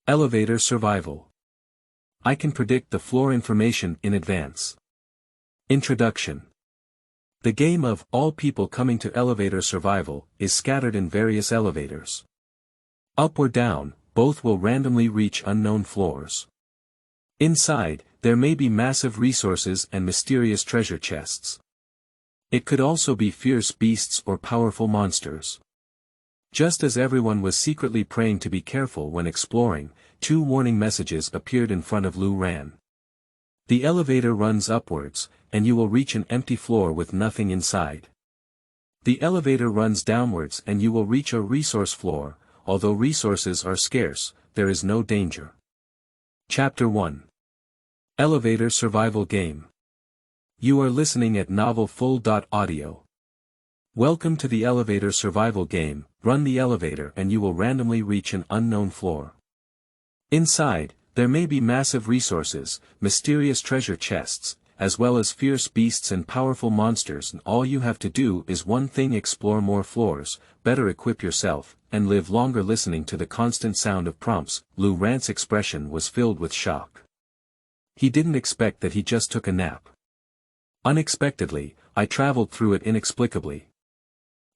Elevator survival. I can predict the floor information in advance. Introduction. The game of all people coming to elevator survival is scattered in various elevators. Up or down, both will randomly reach unknown floors. Inside, there may be massive resources and mysterious treasure chests. It could also be fierce beasts or powerful monsters. Just as everyone was secretly praying to be careful when exploring, 2 warning messages appeared in front of Lu Ran. The elevator runs upwards, and you will reach an empty floor with nothing inside. The elevator runs downwards and you will reach a resource floor, although resources are scarce, there is no danger. Chapter 1. Elevator Survival Game. You are listening at Novel Full.audio. Welcome to the elevator survival game. Run the elevator and you will randomly reach an unknown floor. Inside, there may be massive resources, mysterious treasure chests, as well as fierce beasts and powerful monsters, and all you have to do is one thing: explore more floors, better equip yourself, and live longer. Listening to the constant sound of prompts, Lu Ran's expression was filled with shock. He didn't expect that he just took a nap. Unexpectedly, I traveled through it inexplicably.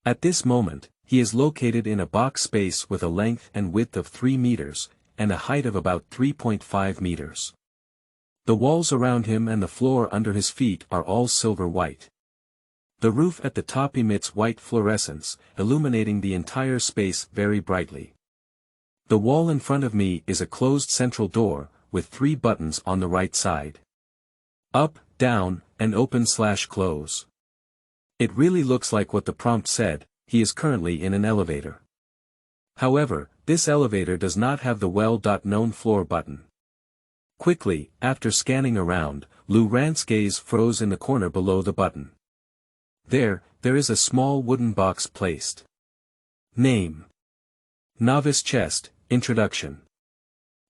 At this moment, he is located in a box space with a length and width of 3 meters, and a height of about 3.5 meters. The walls around him and the floor under his feet are all silver white. The roof at the top emits white fluorescence, illuminating the entire space very brightly. The wall in front of me is a closed central door, with 3 buttons on the right side. Up, down, and open/close. It really looks like what the prompt said. He is currently in an elevator. However, this elevator does not have the well-known floor button. Quickly, after scanning around, Lu Ran's gaze froze in the corner below the button. There is a small wooden box placed. Name. Novice Chest, Introduction.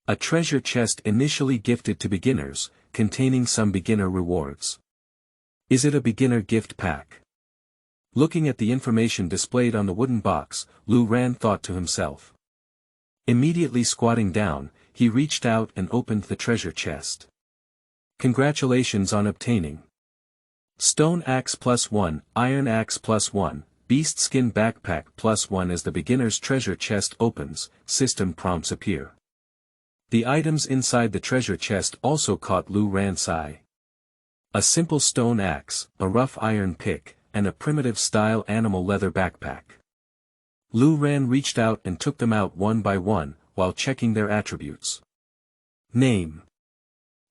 A treasure chest initially gifted to beginners, containing some beginner rewards. Is it a beginner gift pack? Looking at the information displayed on the wooden box, Lu Ran thought to himself. Immediately squatting down, he reached out and opened the treasure chest. Congratulations on obtaining Stone Axe +1, Iron Axe +1, Beast Skin Backpack +1. As the beginner's treasure chest opens, system prompts appear. The items inside the treasure chest also caught Lu Ran's eye. A simple stone axe, a rough iron pick, and a primitive-style animal leather backpack. Lu Ran reached out and took them out one by one, while checking their attributes. Name.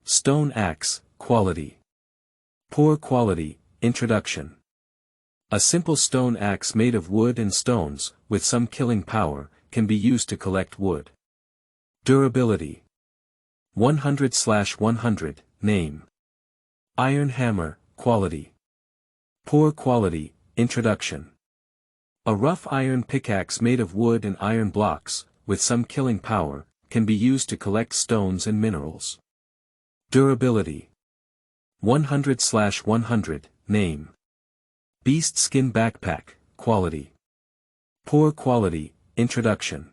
Stone Axe, Quality. Poor Quality, Introduction. A simple stone axe made of wood and stones, with some killing power, can be used to collect wood. Durability. 100/100, Name. Iron Hammer, Quality. Poor Quality, Introduction. A rough iron pickaxe made of wood and iron blocks, with some killing power, can be used to collect stones and minerals. Durability. 100/100, Name. Beast Skin Backpack, Quality. Poor Quality, Introduction.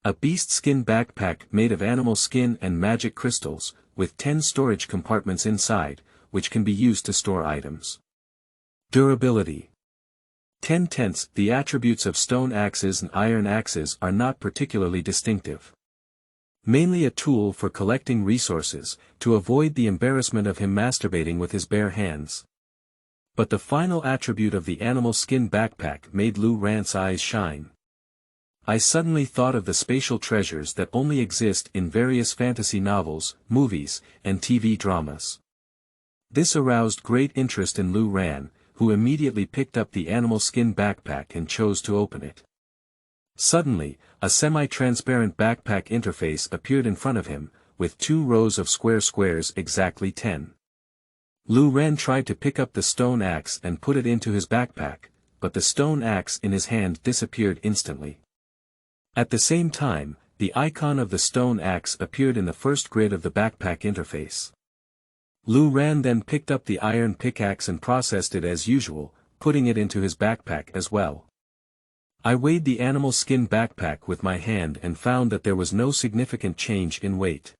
A beast skin backpack made of animal skin and magic crystals, with 10 storage compartments inside, which can be used to store items. Durability. 10/10. The attributes of stone axes and iron axes are not particularly distinctive. Mainly a tool for collecting resources, to avoid the embarrassment of him masturbating with his bare hands. But the final attribute of the animal skin backpack made Lu Ran's eyes shine. I suddenly thought of the spatial treasures that only exist in various fantasy novels, movies, and TV dramas. This aroused great interest in Lu Ran, who immediately picked up the animal skin backpack and chose to open it. Suddenly, a semi-transparent backpack interface appeared in front of him, with 2 rows of square squares exactly 10. Lu Ran tried to pick up the stone axe and put it into his backpack, but the stone axe in his hand disappeared instantly. At the same time, the icon of the stone axe appeared in the first grid of the backpack interface. Lu Ran then picked up the iron pickaxe and processed it as usual, putting it into his backpack as well. I weighed the animal skin backpack with my hand and found that there was no significant change in weight.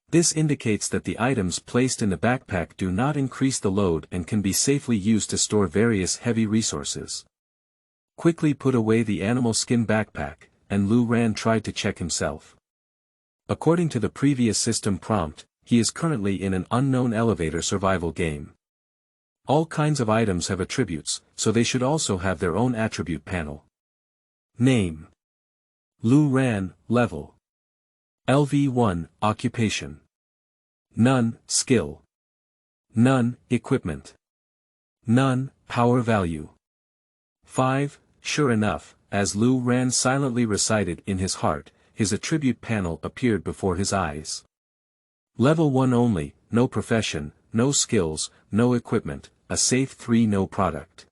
This indicates that the items placed in the backpack do not increase the load and can be safely used to store various heavy resources. Quickly put away the animal skin backpack, and Lu Ran tried to check himself. According to the previous system prompt, he is currently in an unknown elevator survival game. All kinds of items have attributes, so they should also have their own attribute panel. Name: Lu Ran, level LV1, occupation. None, skill. None, equipment. None, power value. 5, sure enough, as Lu Ran silently recited in his heart, his attribute panel appeared before his eyes. Level 1 only, no profession, no skills, no equipment, a safe 3 no product.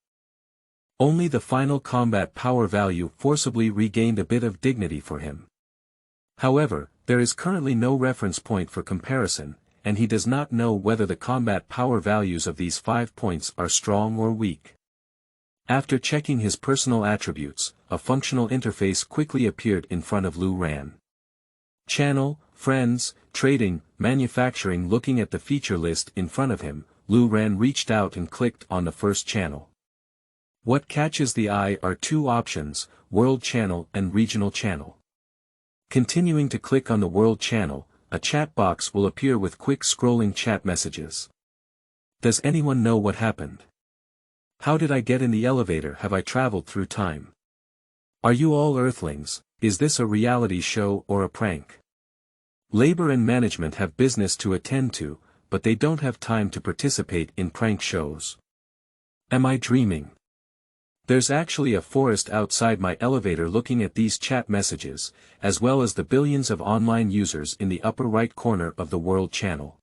Only the final combat power value forcibly regained a bit of dignity for him. However, there is currently no reference point for comparison, and he does not know whether the combat power values of these 5 points are strong or weak. After checking his personal attributes, a functional interface quickly appeared in front of Lu Ran. Channel, friends, trading, manufacturing. Looking at the feature list in front of him, Lu Ran reached out and clicked on the first channel. What catches the eye are 2 options, World Channel and Regional Channel. Continuing to click on the World Channel, a chat box will appear with quick scrolling chat messages. Does anyone know what happened? How did I get in the elevator? Have I traveled through time? Are you all Earthlings? Is this a reality show or a prank? Labor and management have business to attend to, but they don't have time to participate in prank shows. Am I dreaming? There's actually a forest outside my elevator. Looking at these chat messages, as well as the billions of online users in the upper right corner of the World Channel.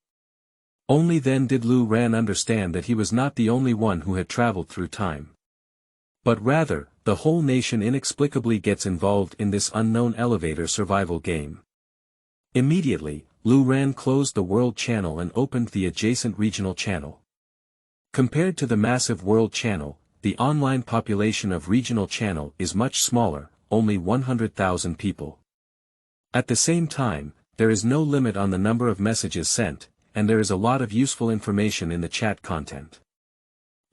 Only then did Lu Ran understand that he was not the only one who had traveled through time. But rather, the whole nation inexplicably gets involved in this unknown elevator survival game. Immediately, Lu Ran closed the World Channel and opened the adjacent Regional Channel. Compared to the massive World Channel, the online population of Regional Channel is much smaller, only 100,000 people. At the same time, there is no limit on the number of messages sent, and there is a lot of useful information in the chat content.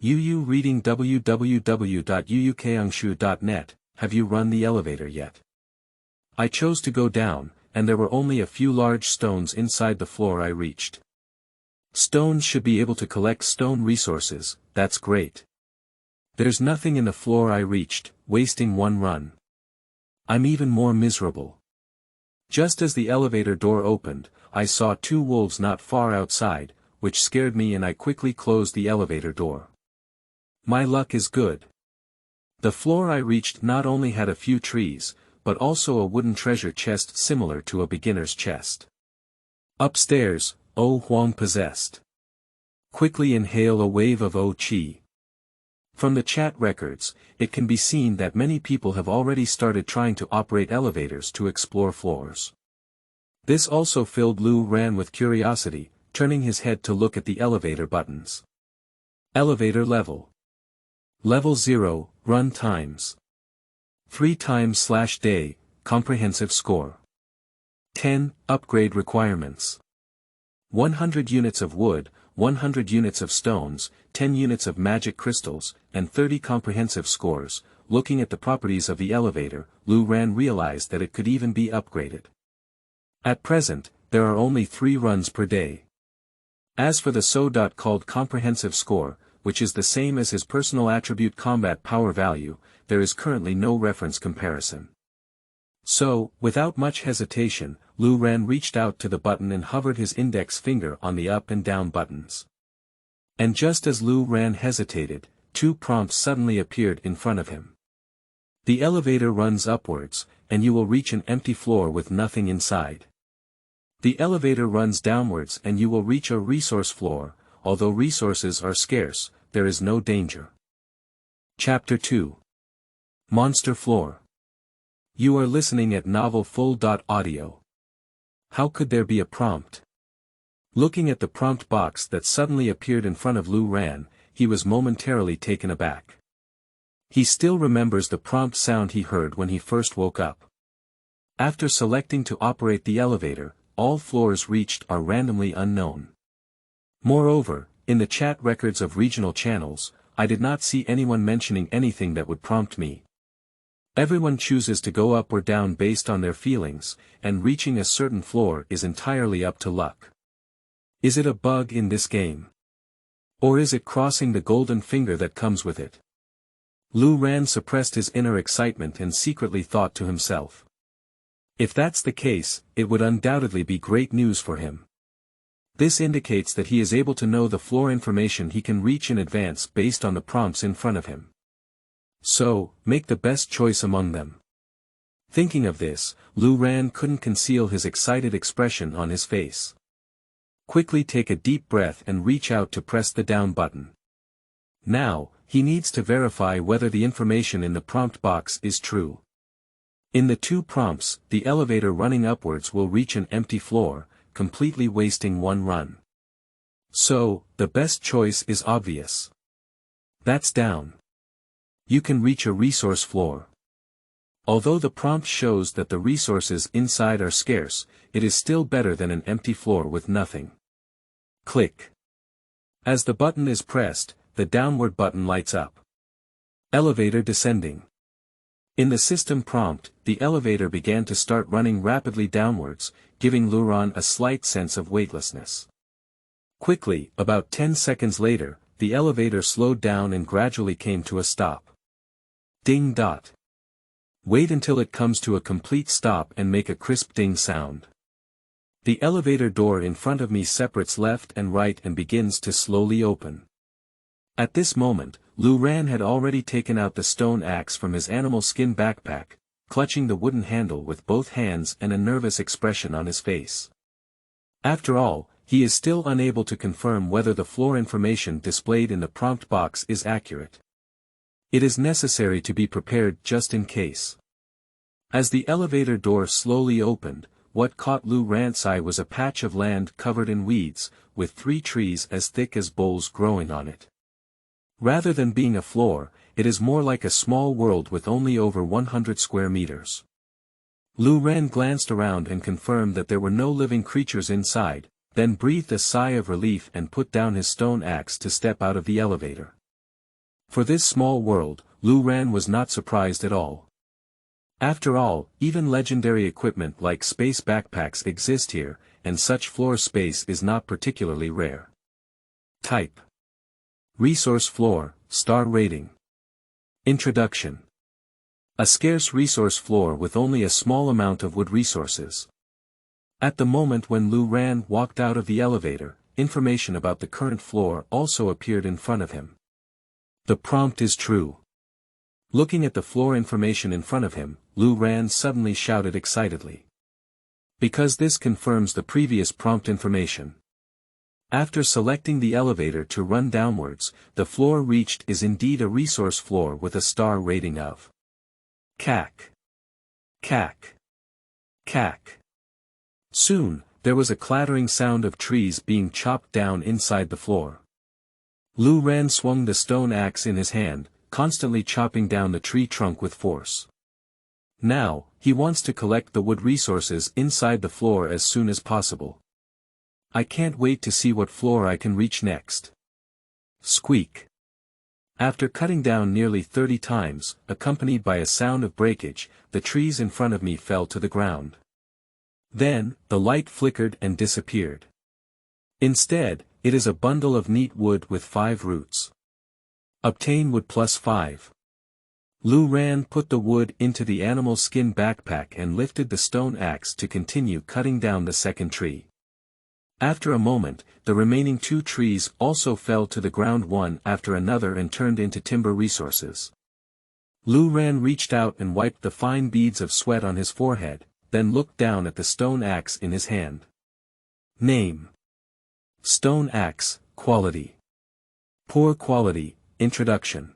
UU reading www.uukangshu.net, have you run the elevator yet? I chose to go down, and there were only a few large stones inside the floor I reached. Stones should be able to collect stone resources, that's great. There's nothing in the floor I reached, wasting 1 run. I'm even more miserable. Just as the elevator door opened, I saw 2 wolves not far outside, which scared me and I quickly closed the elevator door. My luck is good. The floor I reached not only had a few trees, but also a wooden treasure chest similar to a beginner's chest. Upstairs, O Huang possessed. Quickly inhale a wave of O Qi. From the chat records, it can be seen that many people have already started trying to operate elevators to explore floors. This also filled Lu Ran with curiosity, turning his head to look at the elevator buttons. Elevator level. Level 0, run times. 3 times/day, comprehensive score. 10, upgrade requirements. 100 units of wood, 100 units of stones, 10 units of magic crystals, and 30 comprehensive scores. Looking at the properties of the elevator, Lu Ran realized that it could even be upgraded. At present, there are only 3 runs per day. As for the so-called comprehensive score, which is the same as his personal attribute combat power value, there is currently no reference comparison. So, without much hesitation, Lu Ran reached out to the button and hovered his index finger on the up and down buttons. And just as Lu Ran hesitated, 2 prompts suddenly appeared in front of him. The elevator runs upwards, and you will reach an empty floor with nothing inside. The elevator runs downwards and you will reach a resource floor. Although resources are scarce, there is no danger. Chapter 2. Monster Floor. You are listening at Novel Full.audio. How could there be a prompt? Looking at the prompt box that suddenly appeared in front of Lu Ran, he was momentarily taken aback. He still remembers the prompt sound he heard when he first woke up. After selecting to operate the elevator, all floors reached are randomly unknown. Moreover, in the chat records of regional channels, I did not see anyone mentioning anything that would prompt me. Everyone chooses to go up or down based on their feelings, and reaching a certain floor is entirely up to luck. Is it a bug in this game? Or is it crossing the golden finger that comes with it? Lu Ran suppressed his inner excitement and secretly thought to himself. If that's the case, it would undoubtedly be great news for him. This indicates that he is able to know the floor information he can reach in advance based on the prompts in front of him. So, make the best choice among them. Thinking of this, Lu Ran couldn't conceal his excited expression on his face. Quickly take a deep breath and reach out to press the down button. Now, he needs to verify whether the information in the prompt box is true. In the two prompts, the elevator running upwards will reach an empty floor, completely wasting one run. So, the best choice is obvious. That's down. You can reach a resource floor. Although the prompt shows that the resources inside are scarce, it is still better than an empty floor with nothing. Click. As the button is pressed, the downward button lights up. Elevator descending. In the system prompt, the elevator began to start running rapidly downwards, giving Lu Ran a slight sense of weightlessness. Quickly, about 10 seconds later, the elevator slowed down and gradually came to a stop. Ding dot. Wait until it comes to a complete stop and make a crisp ding sound. The elevator door in front of me separates left and right and begins to slowly open. At this moment, Lu Ran had already taken out the stone axe from his animal skin backpack, clutching the wooden handle with both hands and a nervous expression on his face. After all, he is still unable to confirm whether the floor information displayed in the prompt box is accurate. It is necessary to be prepared just in case. As the elevator door slowly opened, what caught Lu Ran's eye was a patch of land covered in weeds, with 3 trees as thick as bowls growing on it. Rather than being a floor, it is more like a small world with only over 100 square meters. Lu Ran glanced around and confirmed that there were no living creatures inside, then breathed a sigh of relief and put down his stone axe to step out of the elevator. For this small world, Lu Ran was not surprised at all. After all, even legendary equipment like space backpacks exist here, and such floor space is not particularly rare. Type. Resource floor, star rating. Introduction. A scarce resource floor with only a small amount of wood resources. At the moment when Lu Ran walked out of the elevator, information about the current floor also appeared in front of him. The prompt is true. Looking at the floor information in front of him, Lu Ran suddenly shouted excitedly. Because this confirms the previous prompt information. After selecting the elevator to run downwards, the floor reached is indeed a resource floor with a star rating of CAC. CAC. CAC. Soon, there was a clattering sound of trees being chopped down inside the floor. Lu Ran swung the stone axe in his hand, constantly chopping down the tree trunk with force. Now, he wants to collect the wood resources inside the floor as soon as possible. I can't wait to see what floor I can reach next. Squeak. After cutting down nearly 30 times, accompanied by a sound of breakage, the trees in front of me fell to the ground. Then, the light flickered and disappeared. Instead, it is a bundle of neat wood with 5 roots. Obtain wood plus 5. Lu Ran put the wood into the animal skin backpack and lifted the stone axe to continue cutting down the second tree. After a moment, the remaining 2 trees also fell to the ground one after another and turned into timber resources. Lu Ran reached out and wiped the fine beads of sweat on his forehead, then looked down at the stone axe in his hand. Name. Stone axe, quality. Poor quality, introduction.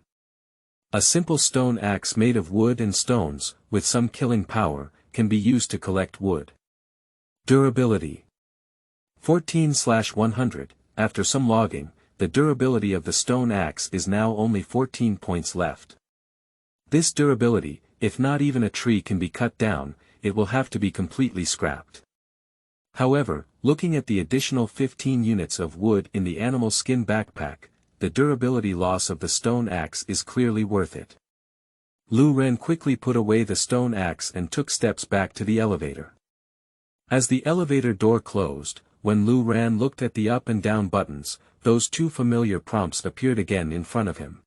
A simple stone axe made of wood and stones, with some killing power, can be used to collect wood. Durability. 14/100, after some logging, the durability of the stone axe is now only 14 points left. This durability, if not even a tree can be cut down, it will have to be completely scrapped. However, looking at the additional 15 units of wood in the animal skin backpack, the durability loss of the stone axe is clearly worth it. Lu Ren quickly put away the stone axe and took steps back to the elevator. As the elevator door closed, when Lu Ren looked at the up and down buttons, those two familiar prompts appeared again in front of him.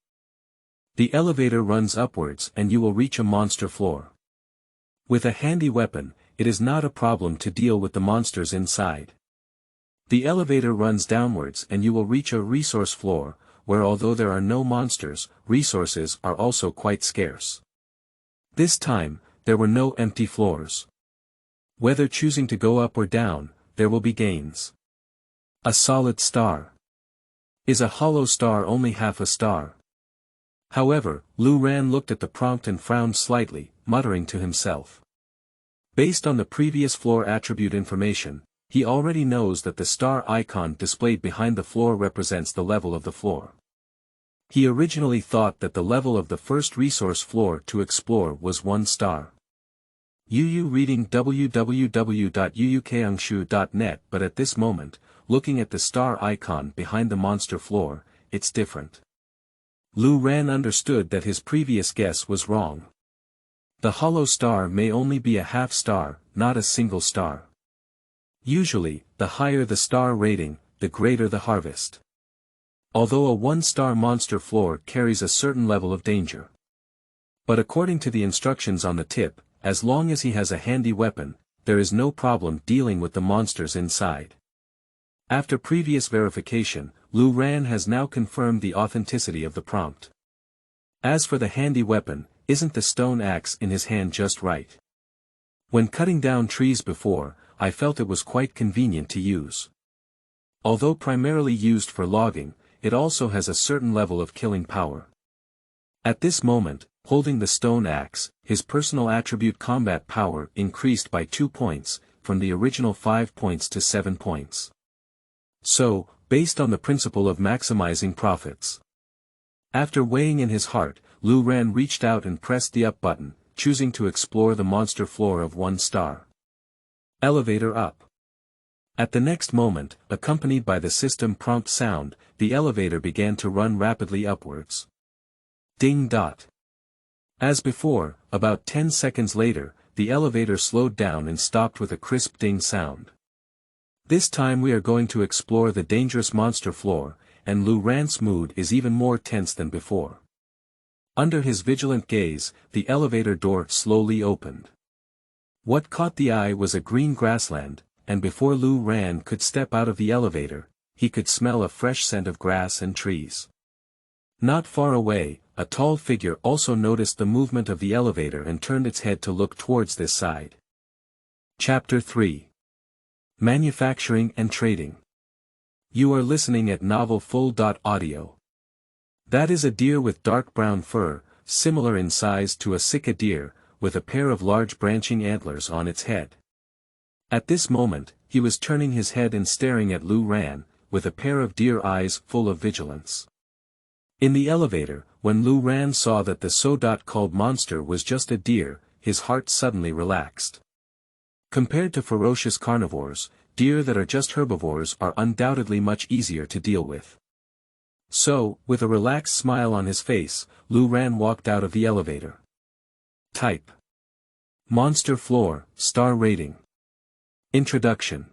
The elevator runs upwards and you will reach a monster floor. With a handy weapon, it is not a problem to deal with the monsters inside. The elevator runs downwards and you will reach a resource floor, where although there are no monsters, resources are also quite scarce. This time, there were no empty floors. Whether choosing to go up or down, there will be gains. A solid star. Is a hollow star only half a star? However, Lu Ren looked at the prompt and frowned slightly, muttering to himself. Based on the previous floor attribute information, he already knows that the star icon displayed behind the floor represents the level of the floor. He originally thought that the level of the first resource floor to explore was 1 star. Yu reading www.yuukangshu.net, but at this moment, looking at the star icon behind the monster floor, it's different. Lu Ren understood that his previous guess was wrong. The hollow star may only be a half star, not a single star. Usually, the higher the star rating, the greater the harvest. Although a 1-star monster floor carries a certain level of danger. But according to the instructions on the tip, as long as he has a handy weapon, there is no problem dealing with the monsters inside. After previous verification, Lu Ren has now confirmed the authenticity of the prompt. As for the handy weapon, isn't the stone axe in his hand just right? When cutting down trees before, I felt it was quite convenient to use. Although primarily used for logging, it also has a certain level of killing power. At this moment, holding the stone axe, his personal attribute combat power increased by 2 points, from the original 5 points to 7 points. So, based on the principle of maximizing profits. After weighing in his heart, Lu Ren reached out and pressed the up button, choosing to explore the monster floor of 1 star. Elevator up. At the next moment, accompanied by the system prompt sound, the elevator began to run rapidly upwards. Ding dot. As before, about 10 seconds later, the elevator slowed down and stopped with a crisp ding sound. This time we are going to explore the dangerous monster floor, and Lu Ren's mood is even more tense than before. Under his vigilant gaze, the elevator door slowly opened. What caught the eye was a green grassland, and before Lu Ren could step out of the elevator, he could smell a fresh scent of grass and trees. Not far away, a tall figure also noticed the movement of the elevator and turned its head to look towards this side. Chapter 3. Manufacturing and Trading. You are listening at novelfull.audio. That is a deer with dark brown fur, similar in size to a sika deer, with a pair of large branching antlers on its head. At this moment, he was turning his head and staring at Lu Ren, with a pair of deer eyes full of vigilance. In the elevator, when Lu Ren saw that the so-called monster was just a deer, his heart suddenly relaxed. Compared to ferocious carnivores, deer that are just herbivores are undoubtedly much easier to deal with. So, with a relaxed smile on his face, Lu Ren walked out of the elevator. Type. Monster floor, star rating. Introduction.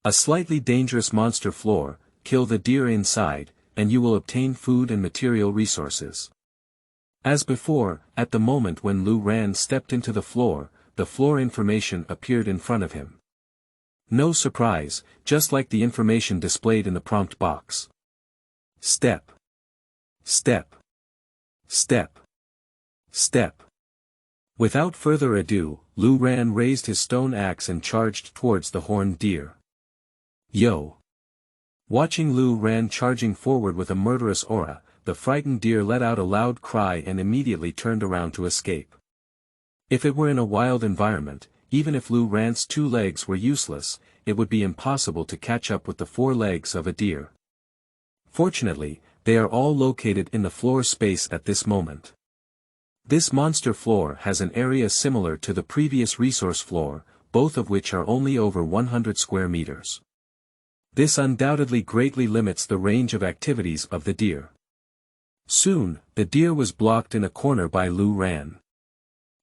A slightly dangerous monster floor, kill the deer inside, and you will obtain food and material resources. As before, at the moment when Lu Ren stepped into the floor information appeared in front of him. No surprise, just like the information displayed in the prompt box. Step. Step. Step. Step. Without further ado, Lu Ren raised his stone axe and charged towards the horned deer. Yo! Watching Lu Ren charging forward with a murderous aura, the frightened deer let out a loud cry and immediately turned around to escape. If it were in a wild environment, even if Lu Ren's 2 legs were useless, it would be impossible to catch up with the 4 legs of a deer. Fortunately, they are all located in the floor space at this moment. This monster floor has an area similar to the previous resource floor, both of which are only over 100 square meters. This undoubtedly greatly limits the range of activities of the deer. Soon, the deer was blocked in a corner by Lu Ran.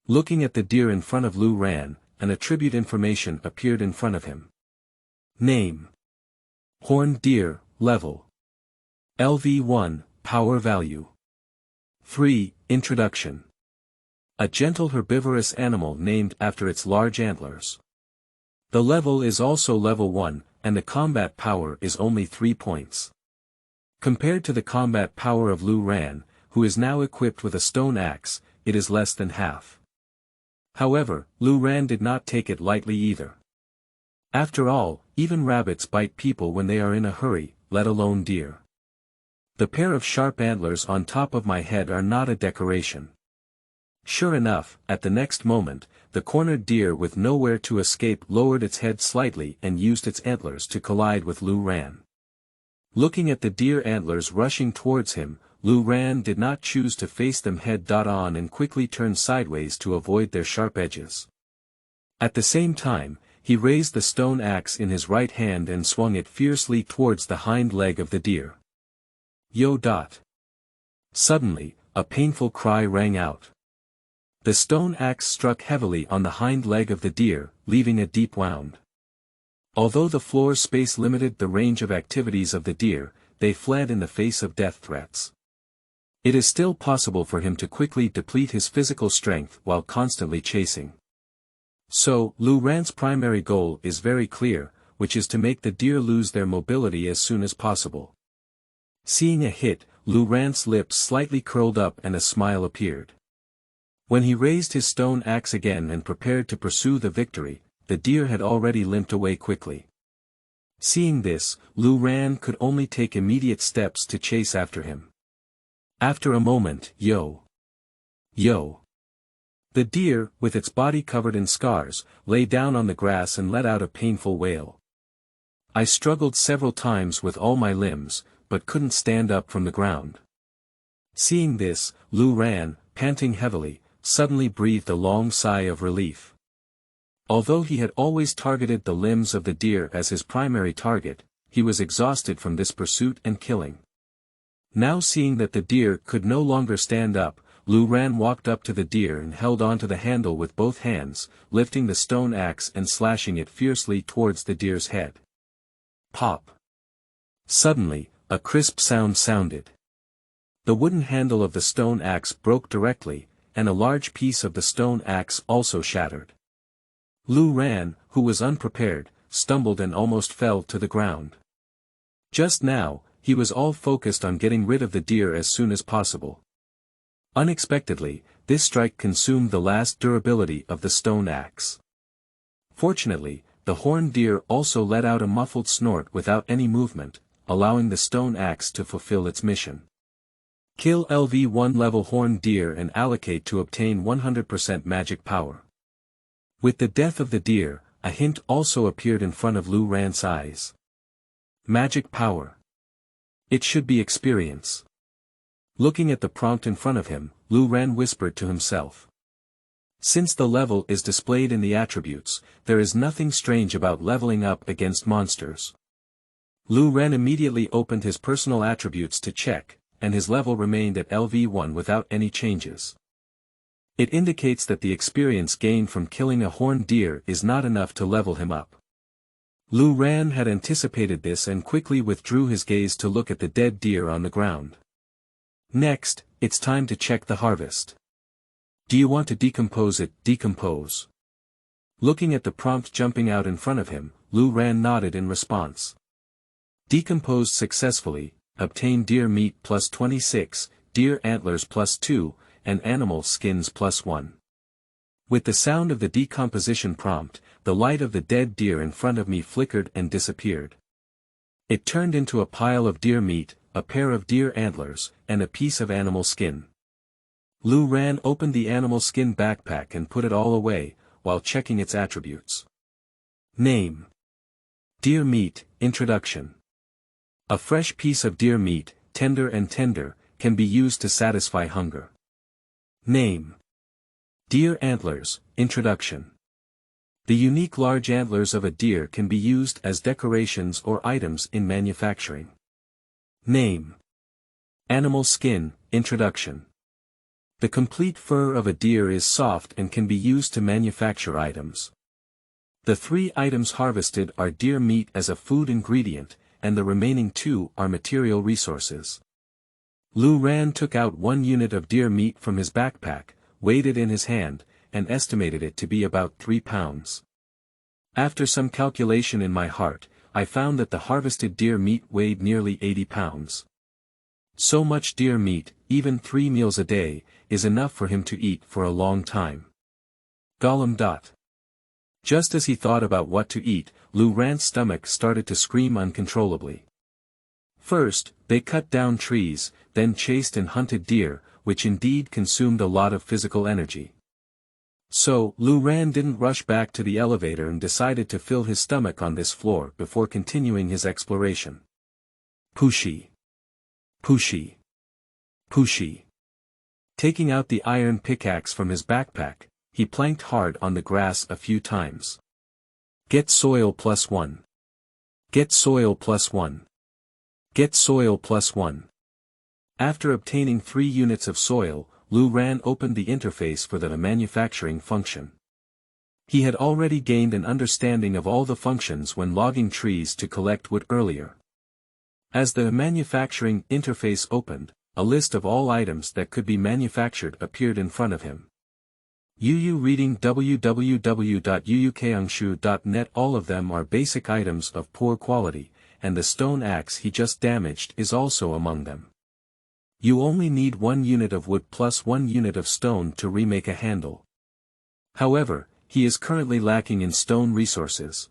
Looking at the deer in front of Lu Ran, an attribute information appeared in front of him. Name. Horned deer, level. LV1, power value. 3, introduction. A gentle herbivorous animal named after its large antlers. The level is also level 1, and the combat power is only 3 points. Compared to the combat power of Lu Ran, who is now equipped with a stone axe, it is less than half. However, Lu Ran did not take it lightly either. After all, even rabbits bite people when they are in a hurry, let alone deer. The pair of sharp antlers on top of my head are not a decoration. Sure enough, at the next moment, the cornered deer with nowhere to escape lowered its head slightly and used its antlers to collide with Lu Ran. Looking at the deer antlers rushing towards him, Lu Ran did not choose to face them head-on and quickly turned sideways to avoid their sharp edges. At the same time, he raised the stone axe in his right hand and swung it fiercely towards the hind leg of the deer. Yo! Suddenly, a painful cry rang out. The stone axe struck heavily on the hind leg of the deer, leaving a deep wound. Although the floor space limited the range of activities of the deer, they fled in the face of death threats. It is still possible for him to quickly deplete his physical strength while constantly chasing. So, Lu Ran's primary goal is very clear, which is to make the deer lose their mobility as soon as possible. Seeing a hit, Lu Ran's lips slightly curled up and a smile appeared. When he raised his stone axe again and prepared to pursue the victory, the deer had already limped away quickly. Seeing this, Lu Ran could only take immediate steps to chase after him. After a moment, yo! The deer, with its body covered in scars, lay down on the grass and let out a painful wail. I struggled several times with all my limbs, but couldn't stand up from the ground. Seeing this, Lu Ran, panting heavily, suddenly breathed a long sigh of relief. Although he had always targeted the limbs of the deer as his primary target, he was exhausted from this pursuit and killing. Now seeing that the deer could no longer stand up, Lu Ran walked up to the deer and held onto the handle with both hands, lifting the stone axe and slashing it fiercely towards the deer's head. Pop! Suddenly, a crisp sound sounded. The wooden handle of the stone axe broke directly, and a large piece of the stone axe also shattered. Lu Ran, who was unprepared, stumbled and almost fell to the ground. Just now, he was all focused on getting rid of the deer as soon as possible. Unexpectedly, this strike consumed the last durability of the stone axe. Fortunately, the horned deer also let out a muffled snort without any movement, allowing the stone axe to fulfill its mission. Kill LV1 level horned deer and allocate to obtain 100% magic power. With the death of the deer, a hint also appeared in front of Lu Ran's eyes. Magic power. It should be experience. Looking at the prompt in front of him, Lu Ran whispered to himself. Since the level is displayed in the attributes, there is nothing strange about leveling up against monsters. Lu Ran immediately opened his personal attributes to check, and his level remained at LV1 without any changes. It indicates that the experience gained from killing a horned deer is not enough to level him up. Lu Ran had anticipated this and quickly withdrew his gaze to look at the dead deer on the ground. Next, it's time to check the harvest. Do you want to decompose it? Decompose. Looking at the prompt jumping out in front of him, Lu Ran nodded in response. Decomposed successfully, obtain deer meat plus 26, deer antlers plus 2, and animal skins plus 1. With the sound of the decomposition prompt, the light of the dead deer in front of me flickered and disappeared. It turned into a pile of deer meat, a pair of deer antlers, and a piece of animal skin. Lu Ran opened the animal skin backpack and put it all away, while checking its attributes. Name. Deer meat, introduction. A fresh piece of deer meat, tender and tender, can be used to satisfy hunger. Name. Deer antlers, introduction. The unique large antlers of a deer can be used as decorations or items in manufacturing. Name. Animal skin, introduction. The complete fur of a deer is soft and can be used to manufacture items. The 3 items harvested are deer meat as a food ingredient, and the remaining 2 are material resources. Lu Ran took out 1 unit of deer meat from his backpack, weighed it in his hand, and estimated it to be about 3 pounds. After some calculation in my heart, I found that the harvested deer meat weighed nearly 80 pounds. So much deer meat, even 3 meals a day, is enough for him to eat for a long time. Gollum. Just as he thought about what to eat, Lu Ran's stomach started to scream uncontrollably. First, they cut down trees, then chased and hunted deer, which indeed consumed a lot of physical energy. So, Lu Ran didn't rush back to the elevator and decided to fill his stomach on this floor before continuing his exploration. Pushy. Pushy. Pushy. Taking out the iron pickaxe from his backpack, he planked hard on the grass a few times. Get soil +1. Get soil +1. Get soil +1. After obtaining 3 units of soil, Lu Ran opened the interface for the manufacturing function. He had already gained an understanding of all the functions when logging trees to collect wood earlier. As the manufacturing interface opened, a list of all items that could be manufactured appeared in front of him. Yu reading www.yuukangshu.net. All of them are basic items of poor quality, and the stone axe he just damaged is also among them. You only need 1 unit of wood plus 1 unit of stone to remake a handle. However, he is currently lacking in stone resources.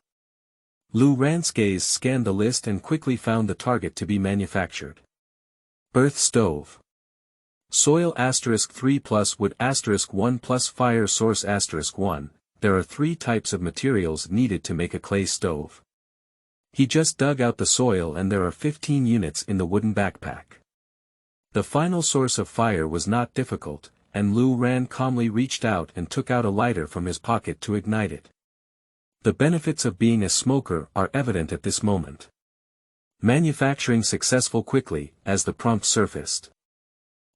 Lu Ran's gaze scanned the list and quickly found the target to be manufactured. Earth stove. Soil *3 plus wood *1 plus fire source *1. There are 3 types of materials needed to make a clay stove. He just dug out the soil and there are 15 units in the wooden backpack. The final source of fire was not difficult, and Lu Ran calmly reached out and took out a lighter from his pocket to ignite it. The benefits of being a smoker are evident at this moment. Manufacturing successful quickly, as the prompt surfaced.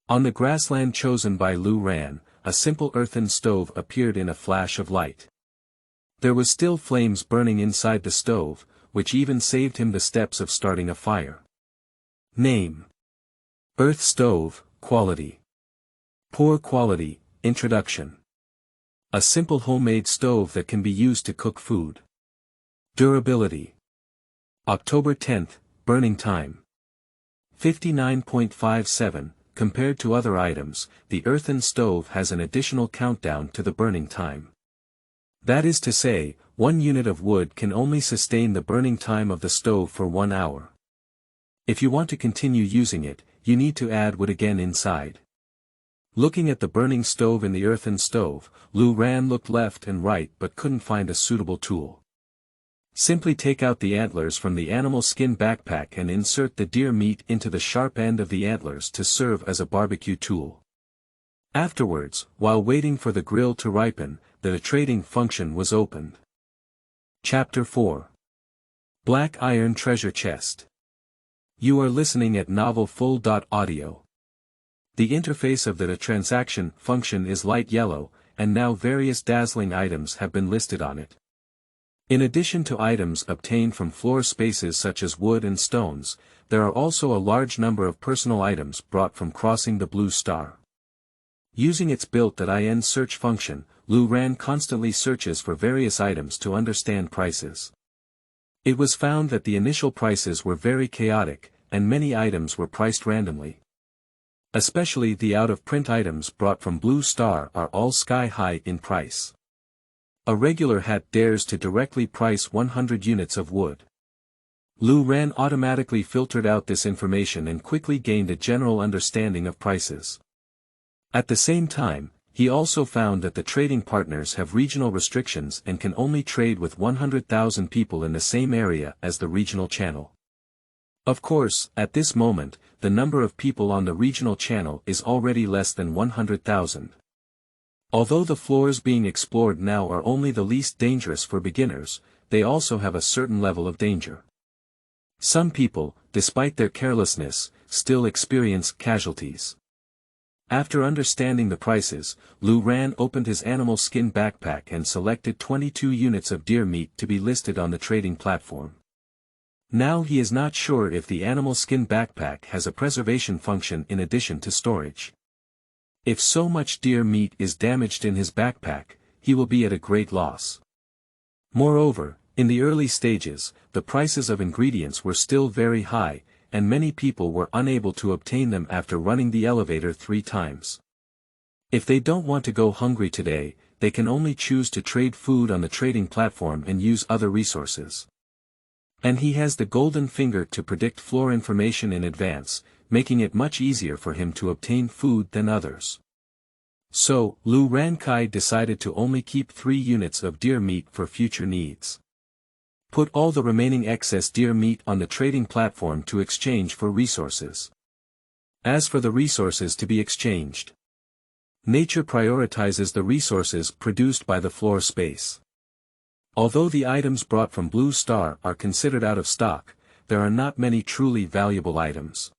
On the grassland chosen by Lu Ran, a simple earthen stove appeared in a flash of light. There was still flames burning inside the stove, which even saved him the steps of starting a fire. Name. Earth stove, quality. Poor quality, introduction. A simple homemade stove that can be used to cook food. Durability. October 10th, burning time. 59.57. Compared to other items, the earthen stove has an additional countdown to the burning time. That is to say, 1 unit of wood can only sustain the burning time of the stove for 1 hour. If you want to continue using it, you need to add wood again inside. Looking at the burning stove in the earthen stove, Lu Ran looked left and right but couldn't find a suitable tool. Simply take out the antlers from the animal skin backpack and insert the deer meat into the sharp end of the antlers to serve as a barbecue tool. Afterwards, while waiting for the grill to ripen, the trading function was opened. Chapter 4. Black Iron Treasure Chest. You are listening at novelfull.audio. The interface of the transaction function is light yellow, and now various dazzling items have been listed on it. In addition to items obtained from floor spaces such as wood and stones, there are also a large number of personal items brought from crossing the blue star. Using its built.in search function, Lu Ran constantly searches for various items to understand prices. It was found that the initial prices were very chaotic, and many items were priced randomly. Especially the out-of-print items brought from Blue Star are all sky-high in price. A regular hat dares to directly price 100 units of wood. Lu Ran automatically filtered out this information and quickly gained a general understanding of prices. At the same time, he also found that the trading partners have regional restrictions and can only trade with 100,000 people in the same area as the regional channel. Of course, at this moment, the number of people on the regional channel is already less than 100,000. Although the floors being explored now are only the least dangerous for beginners, they also have a certain level of danger. Some people, despite their carelessness, still experience casualties. After understanding the prices, Lu Ran opened his animal skin backpack and selected 22 units of deer meat to be listed on the trading platform. Now he is not sure if the animal skin backpack has a preservation function in addition to storage. If so much deer meat is damaged in his backpack, he will be at a great loss. Moreover, in the early stages, the prices of ingredients were still very high, and many people were unable to obtain them after running the elevator 3 times. If they don't want to go hungry today, they can only choose to trade food on the trading platform and use other resources. And he has the golden finger to predict floor information in advance, making it much easier for him to obtain food than others. So, Lu Rankai decided to only keep 3 units of deer meat for future needs. Put all the remaining excess deer meat on the trading platform to exchange for resources. As for the resources to be exchanged, nature prioritizes the resources produced by the floor space. Although the items brought from Blue Star are considered out of stock, there are not many truly valuable items.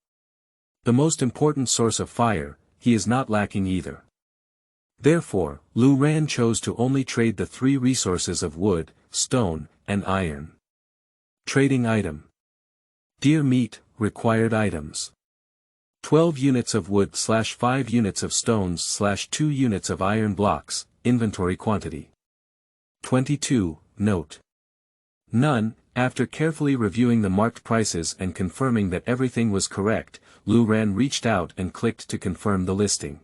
The most important source of fire, he is not lacking either. Therefore, Lu Ran chose to only trade the 3 resources of wood, stone, and iron. Trading item. Deer meat, required items. 12 units of wood / 5 units of stones / 2 units of iron blocks, inventory quantity. 22, note. None. After carefully reviewing the marked prices and confirming that everything was correct, Lu Ran reached out and clicked to confirm the listing.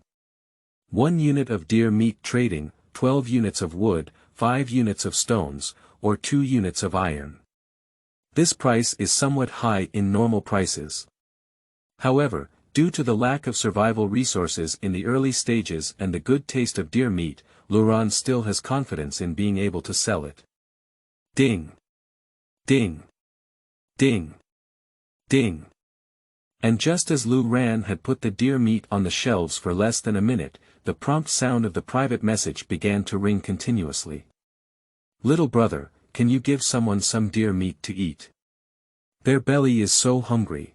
1 unit of deer meat trading, 12 units of wood, 5 units of stones, or 2 units of iron. This price is somewhat high in normal prices. However, due to the lack of survival resources in the early stages and the good taste of deer meat, Lu Ran still has confidence in being able to sell it. Ding! Ding! Ding! Ding! And just as Lu Ran had put the deer meat on the shelves for less than a minute, the prompt sound of the private message began to ring continuously. Little brother, can you give someone some deer meat to eat? Their belly is so hungry.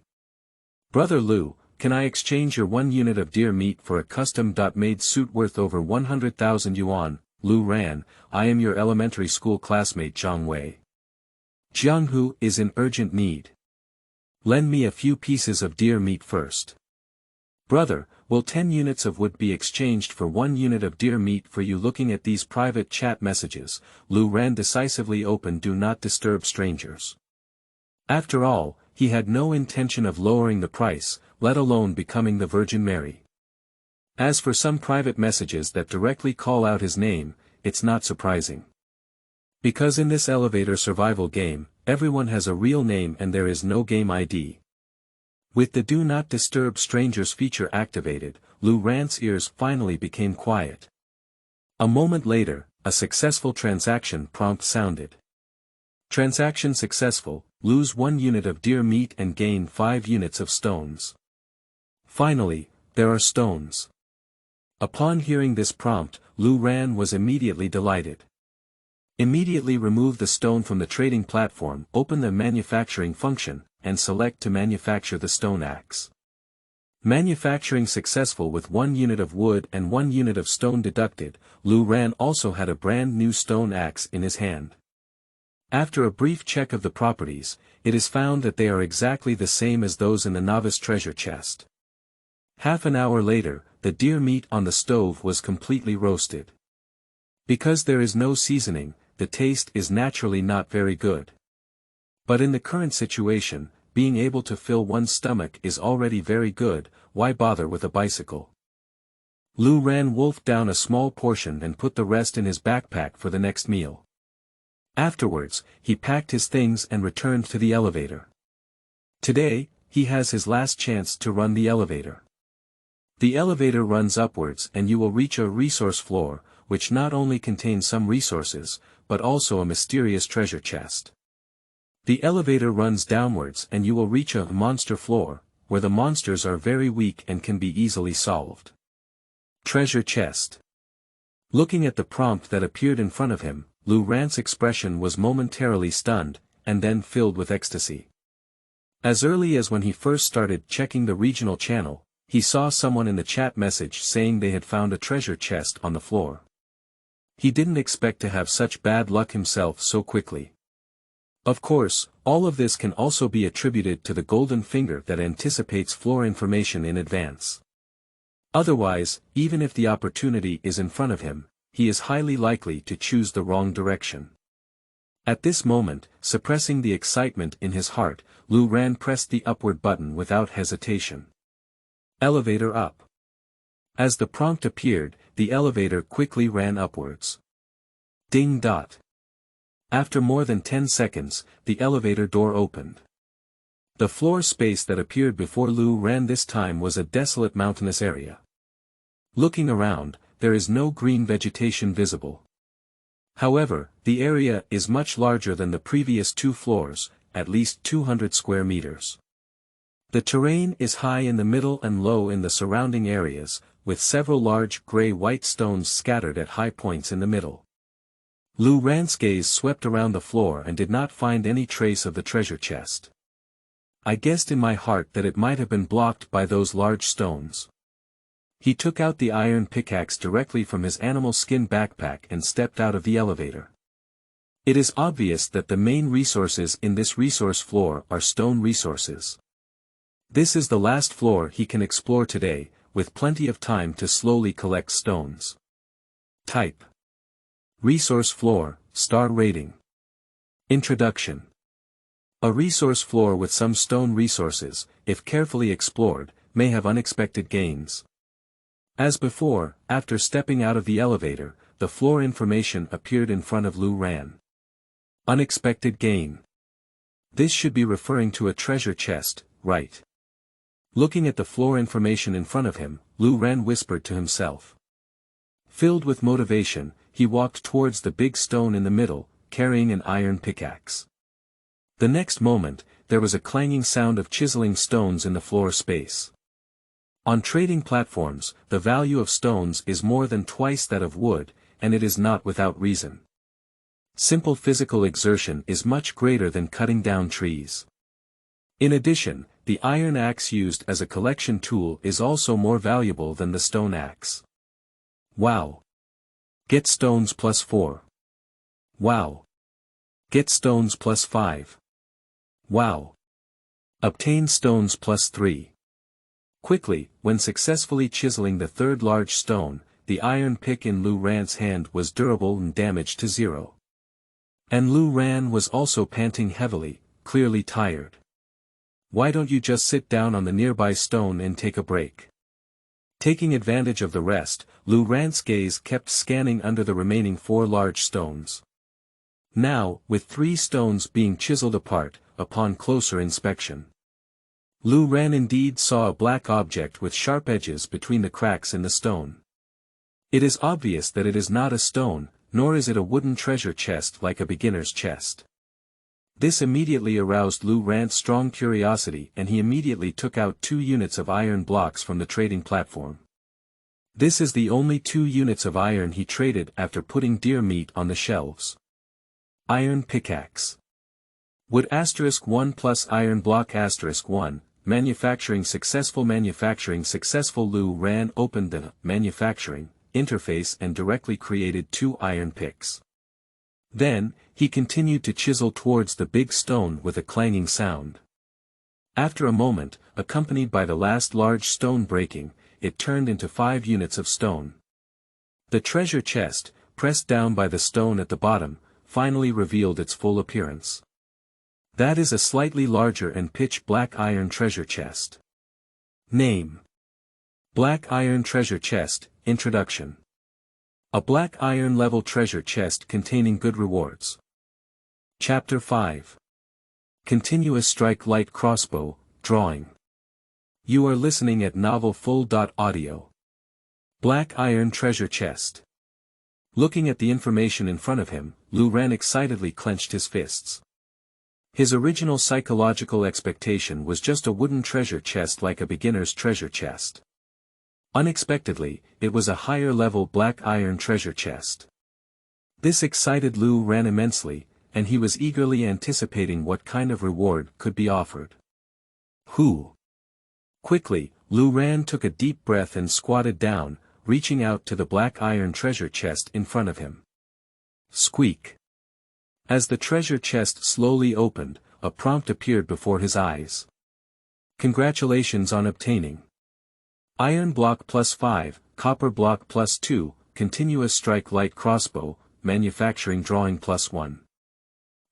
Brother Lu, can I exchange your 1 unit of deer meat for a custom-made suit worth over 100,000 yuan? Lu Ran, I am your elementary school classmate Zhang Wei. Jianghu is in urgent need. Lend me a few pieces of deer meat first. Brother, will 10 units of wood be exchanged for 1 unit of deer meat for you? Looking at these private chat messages, Lu Ran decisively opened Do Not Disturb Strangers. After all, he had no intention of lowering the price, let alone becoming the Virgin Mary. As for some private messages that directly call out his name, it's not surprising. Because in this elevator survival game, everyone has a real name and there is no game ID. With the Do Not Disturb Strangers feature activated, Lu Ran's ears finally became quiet. A moment later, a successful transaction prompt sounded. Transaction successful, lose 1 unit of deer meat and gain 5 units of stones. Finally, there are stones. Upon hearing this prompt, Lu Ran was immediately delighted. Immediately remove the stone from the trading platform, open the manufacturing function, and select to manufacture the stone axe. Manufacturing successful with 1 unit of wood and 1 unit of stone deducted, Lu Ran also had a brand new stone axe in his hand. After a brief check of the properties, it is found that they are exactly the same as those in the novice treasure chest. Half an hour later, the deer meat on the stove was completely roasted. Because there is no seasoning, the taste is naturally not very good. But in the current situation, being able to fill one's stomach is already very good, why bother with a bicycle? Lu Ran wolfed down a small portion and put the rest in his backpack for the next meal. Afterwards, he packed his things and returned to the elevator. Today, he has his last chance to run the elevator. The elevator runs upwards and you will reach a resource floor, which not only contains some resources, but also a mysterious treasure chest. The elevator runs downwards and you will reach a monster floor, where the monsters are very weak and can be easily solved. Treasure chest. Looking at the prompt that appeared in front of him, Lou Rant's expression was momentarily stunned, and then filled with ecstasy. As early as when he first started checking the regional channel, he saw someone in the chat message saying they had found a treasure chest on the floor. He didn't expect to have such bad luck himself so quickly. Of course, all of this can also be attributed to the golden finger that anticipates floor information in advance. Otherwise, even if the opportunity is in front of him, he is highly likely to choose the wrong direction. At this moment, suppressing the excitement in his heart, Lou Rant pressed the upward button without hesitation. Elevator up. As the prompt appeared, the elevator quickly ran upwards. Ding dot. After more than 10 seconds, the elevator door opened. The floor space that appeared before Lou Rant this time was a desolate mountainous area. Looking around, there is no green vegetation visible. However, the area is much larger than the previous 2 floors, at least 200 square meters. The terrain is high in the middle and low in the surrounding areas, with several large gray-white stones scattered at high points in the middle. Lou Rant's gaze swept around the floor and did not find any trace of the treasure chest. I guessed in my heart that it might have been blocked by those large stones. He took out the iron pickaxe directly from his animal skin backpack and stepped out of the elevator. It is obvious that the main resources in this resource floor are stone resources. This is the last floor he can explore today, with plenty of time to slowly collect stones. Type: Resource floor, star rating. Introduction. A resource floor with some stone resources, if carefully explored, may have unexpected gains. As before, after stepping out of the elevator, the floor information appeared in front of Lou Rant. Unexpected gain. This should be referring to a treasure chest, right? Looking at the floor information in front of him, Lou Rant whispered to himself. Filled with motivation, he walked towards the big stone in the middle, carrying an iron pickaxe. The next moment, there was a clanging sound of chiseling stones in the floor space. On trading platforms, the value of stones is more than twice that of wood, and it is not without reason. Simple physical exertion is much greater than cutting down trees. In addition, the iron axe used as a collection tool is also more valuable than the stone axe. Wow! Get stones +4. Wow! Get stones +5. Wow! Obtain stones +3. Quickly, when successfully chiseling the third large stone, the iron pick in Lou Rant's hand was durable and damaged to 0. And Lou Rant was also panting heavily, clearly tired. Why don't you just sit down on the nearby stone and take a break? Taking advantage of the rest, Lou Rant's gaze kept scanning under the remaining 4 large stones. Now, with 3 stones being chiseled apart, upon closer inspection, Lou Rant indeed saw a black object with sharp edges between the cracks in the stone. It is obvious that it is not a stone, nor is it a wooden treasure chest like a beginner's chest. This immediately aroused Lou Rant's strong curiosity, and he immediately took out 2 units of iron blocks from the trading platform. This is the only 2 units of iron he traded after putting deer meat on the shelves. Iron pickaxe. Wood *1 plus iron block *1, manufacturing successful. Lou Rant opened the manufacturing interface and directly created 2 iron picks. Then, he continued to chisel towards the big stone with a clanging sound. After a moment, accompanied by the last large stone breaking, it turned into 5 units of stone. The treasure chest, pressed down by the stone at the bottom, finally revealed its full appearance. That is a slightly larger and pitch black iron treasure chest. Name: Black Iron Treasure Chest. Introduction. A black iron level treasure chest containing good rewards. Chapter 5. Continuous Strike Light Crossbow, Drawing. You are listening at novelfull.audio. Black Iron Treasure Chest. Looking at the information in front of him, Lou Rant excitedly clenched his fists. His original psychological expectation was just a wooden treasure chest like a beginner's treasure chest. Unexpectedly, it was a higher-level black iron treasure chest. This excited Lu Ran immensely, and he was eagerly anticipating what kind of reward could be offered. Who? Quickly, Lu Ran took a deep breath and squatted down, reaching out to the black iron treasure chest in front of him. Squeak. As the treasure chest slowly opened, a prompt appeared before his eyes. Congratulations on obtaining Iron block +5, copper block +2, continuous strike light crossbow, manufacturing drawing +1.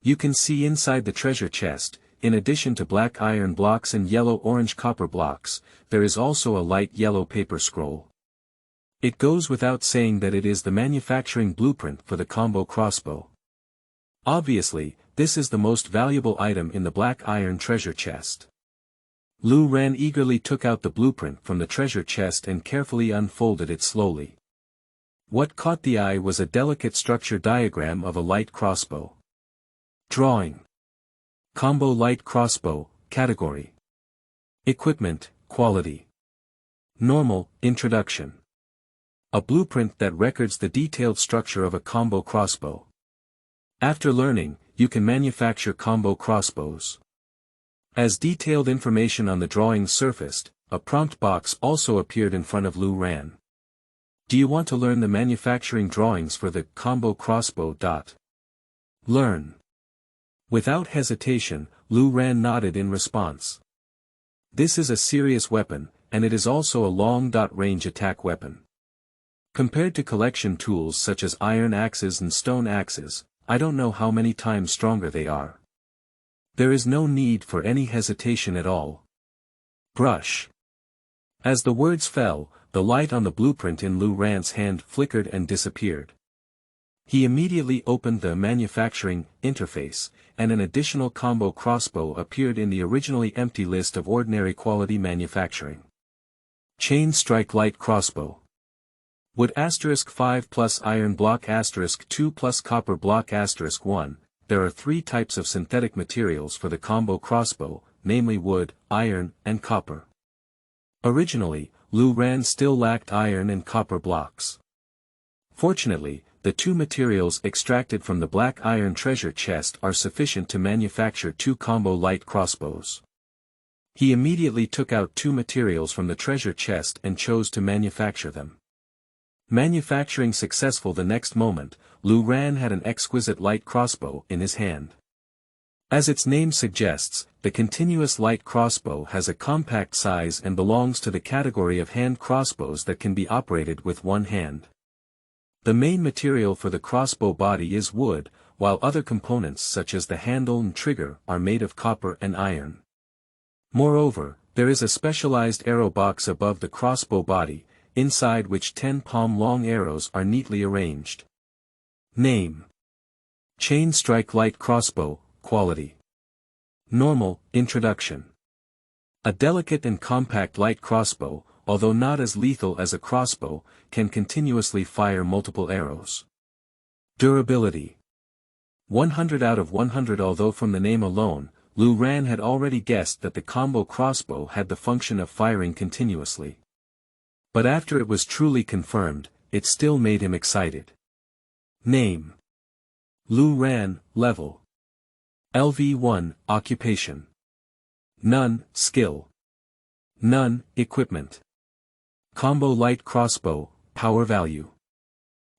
You can see inside the treasure chest, in addition to black iron blocks and yellow-orange copper blocks, there is also a light yellow paper scroll. It goes without saying that it is the manufacturing blueprint for the combo crossbow. Obviously, this is the most valuable item in the black iron treasure chest. Lu Ran eagerly took out the blueprint from the treasure chest and carefully unfolded it slowly. What caught the eye was a delicate structure diagram of a light crossbow. Drawing. Combo light crossbow, category. Equipment, quality. Normal, introduction. A blueprint that records the detailed structure of a combo crossbow. After learning, you can manufacture combo crossbows. As detailed information on the drawings surfaced, a prompt box also appeared in front of Lu Ran. Do you want to learn the manufacturing drawings for the combo crossbow? Learn. Without hesitation, Lu Ran nodded in response. This is a serious weapon, and it is also a long-range attack weapon. Compared to collection tools such as iron axes and stone axes, I don't know how many times stronger they are. There is no need for any hesitation at all. Brush. As the words fell, the light on the blueprint in Lu Ran's hand flickered and disappeared. He immediately opened the manufacturing interface, and an additional combo crossbow appeared in the originally empty list of ordinary quality manufacturing. Chain strike light crossbow. Wood *5 plus iron block *2 plus copper block *1. There are 3 types of synthetic materials for the combo crossbow, namely wood, iron, and copper. Originally, Lu Ran still lacked iron and copper blocks. Fortunately, the 2 materials extracted from the black iron treasure chest are sufficient to manufacture 2 combo light crossbows. He immediately took out 2 materials from the treasure chest and chose to manufacture them. Manufacturing successful the next moment, Lu Ran had an exquisite light crossbow in his hand. As its name suggests, the continuous light crossbow has a compact size and belongs to the category of hand crossbows that can be operated with one hand. The main material for the crossbow body is wood, while other components such as the handle and trigger are made of copper and iron. Moreover, there is a specialized arrow box above the crossbow body, inside which 10 palm-long arrows are neatly arranged. Name. Chain strike light crossbow, quality. Normal, introduction. A delicate and compact light crossbow, although not as lethal as a crossbow, can continuously fire multiple arrows. Durability. 100 out of 100. Although from the name alone, Lu Ran had already guessed that the combo crossbow had the function of firing continuously. But after it was truly confirmed, it still made him excited. Name. Lu Ran, level. LV1, occupation. None, skill. None, equipment. Combo light crossbow, power value.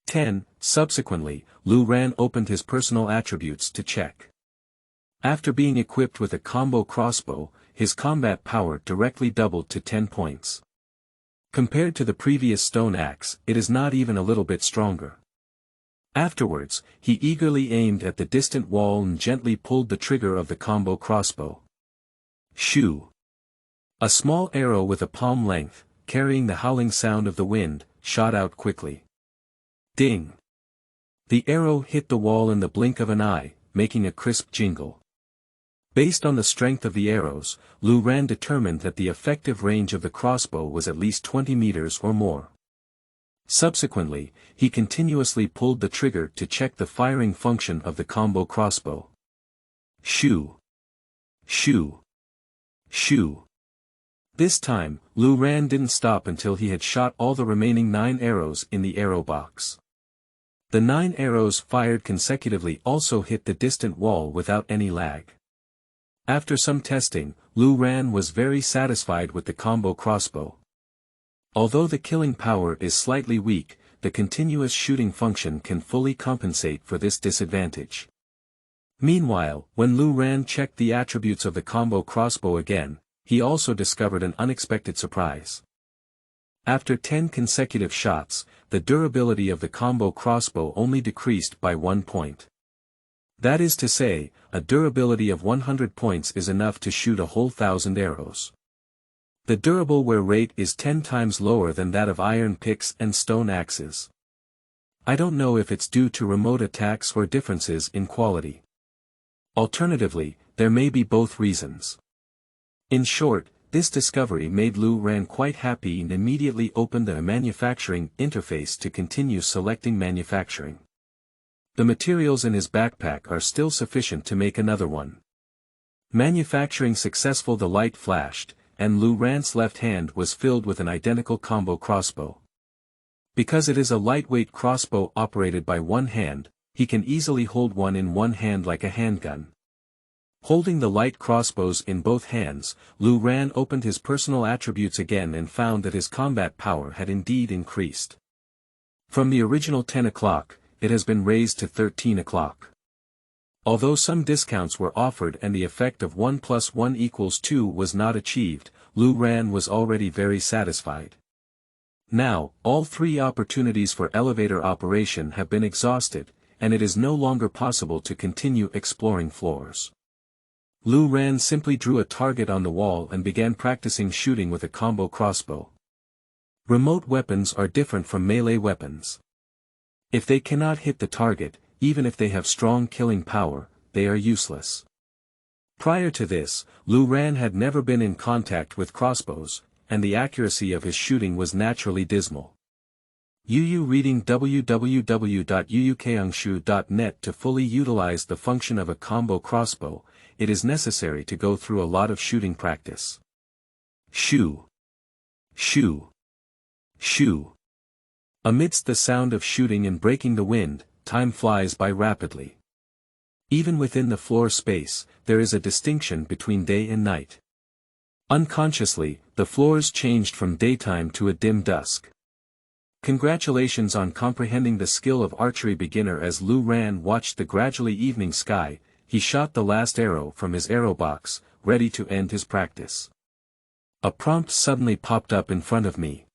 10. Subsequently, Lu Ran opened his personal attributes to check. After being equipped with a combo crossbow, his combat power directly doubled to 10 points. Compared to the previous stone axe, it is not even a little bit stronger. Afterwards, he eagerly aimed at the distant wall and gently pulled the trigger of the combo crossbow. Shoo! A small arrow with a palm length, carrying the howling sound of the wind, shot out quickly. Ding! The arrow hit the wall in the blink of an eye, making a crisp jingle. Based on the strength of the arrows, Lu Ran determined that the effective range of the crossbow was at least 20 meters or more. Subsequently, he continuously pulled the trigger to check the firing function of the combo crossbow. Shoo! Shoo! Shoo! This time, Lu Ran didn't stop until he had shot all the remaining 9 arrows in the arrow box. The 9 arrows fired consecutively also hit the distant wall without any lag. After some testing, Lu Ran was very satisfied with the combo crossbow. Although the killing power is slightly weak, the continuous shooting function can fully compensate for this disadvantage. Meanwhile, when Lu Ran checked the attributes of the combo crossbow again, he also discovered an unexpected surprise. After 10 consecutive shots, the durability of the combo crossbow only decreased by 1 point. That is to say, a durability of 100 points is enough to shoot a whole 1,000 arrows. The durable wear rate is 10 times lower than that of iron picks and stone axes. I don't know if it's due to remote attacks or differences in quality. Alternatively, there may be both reasons. In short, this discovery made Lu Ran quite happy and immediately opened the manufacturing interface to continue selecting manufacturing. The materials in his backpack are still sufficient to make another one. Manufacturing successful, the light flashed, and Lu Ran's left hand was filled with an identical combo crossbow. Because it is a lightweight crossbow operated by one hand, he can easily hold one in one hand like a handgun. Holding the light crossbows in both hands, Lu Ran opened his personal attributes again and found that his combat power had indeed increased. From the original 10 o'clock, it has been raised to 13 o'clock. Although some discounts were offered and the effect of 1 + 1 = 2 was not achieved, Lu Ran was already very satisfied. Now, all 3 opportunities for elevator operation have been exhausted, and it is no longer possible to continue exploring floors. Lu Ran simply drew a target on the wall and began practicing shooting with a combo crossbow. Remote weapons are different from melee weapons. If they cannot hit the target, even if they have strong killing power, they are useless. Prior to this, Lu Ran had never been in contact with crossbows, and the accuracy of his shooting was naturally dismal. Reading www.uukangshu.net. To fully utilize the function of a combo crossbow, it is necessary to go through a lot of shooting practice. Shoo! Shoo! Shoo! Amidst the sound of shooting and breaking the wind, time flies by rapidly. Even within the floor space, there is a distinction between day and night. Unconsciously, the floors changed from daytime to a dim dusk. Congratulations on comprehending the skill of archery beginner. As Lu Ran watched the gradually evening sky, he shot the last arrow from his arrow box, ready to end his practice. A prompt suddenly popped up in front of me.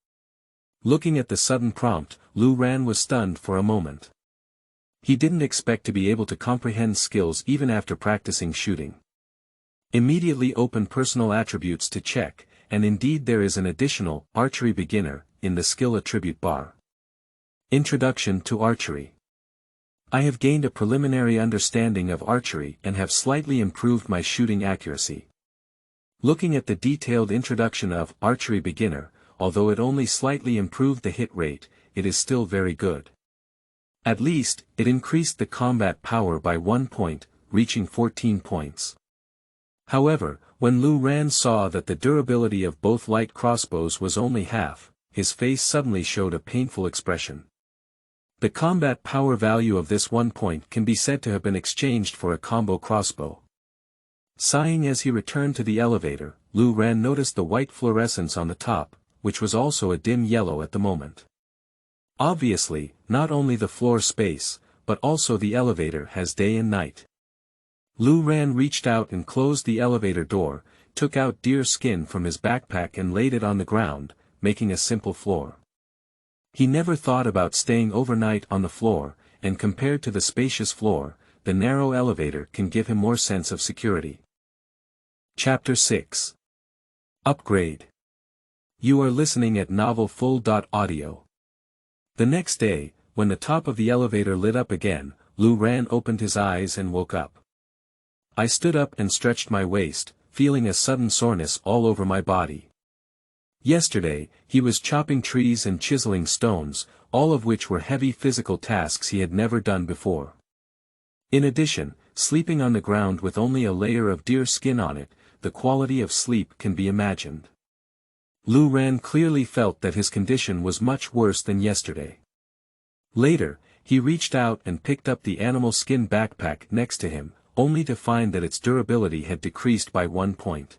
Looking at the sudden prompt, Lu Ran was stunned for a moment. He didn't expect to be able to comprehend skills even after practicing shooting. Immediately open personal attributes to check, and indeed there is an additional archery beginner in the skill attribute bar. Introduction to archery. I have gained a preliminary understanding of archery and have slightly improved my shooting accuracy. Looking at the detailed introduction of archery beginner, although it only slightly improved the hit rate, it is still very good. At least, it increased the combat power by 1 point, reaching 14 points. However, when Lu Ran saw that the durability of both light crossbows was only half, his face suddenly showed a painful expression. The combat power value of this 1 point can be said to have been exchanged for a combo crossbow. Sighing as he returned to the elevator, Lu Ran noticed the white fluorescence on the top, which was also a dim yellow at the moment. Obviously, not only the floor space, but also the elevator has day and night. Lu Ran reached out and closed the elevator door, took out deer skin from his backpack and laid it on the ground, making a simple floor. He never thought about staying overnight on the floor, and compared to the spacious floor, the narrow elevator can give him more sense of security. Chapter 6. Upgrade. You are listening at novelfull.audio. The next day, when the top of the elevator lit up again, Lu Ran opened his eyes and woke up. I stood up and stretched my waist, feeling a sudden soreness all over my body. Yesterday, he was chopping trees and chiseling stones, all of which were heavy physical tasks he had never done before. In addition, sleeping on the ground with only a layer of deer skin on it, the quality of sleep can be imagined. Lu Ran clearly felt that his condition was much worse than yesterday. Later, he reached out and picked up the animal skin backpack next to him, only to find that its durability had decreased by 1 point.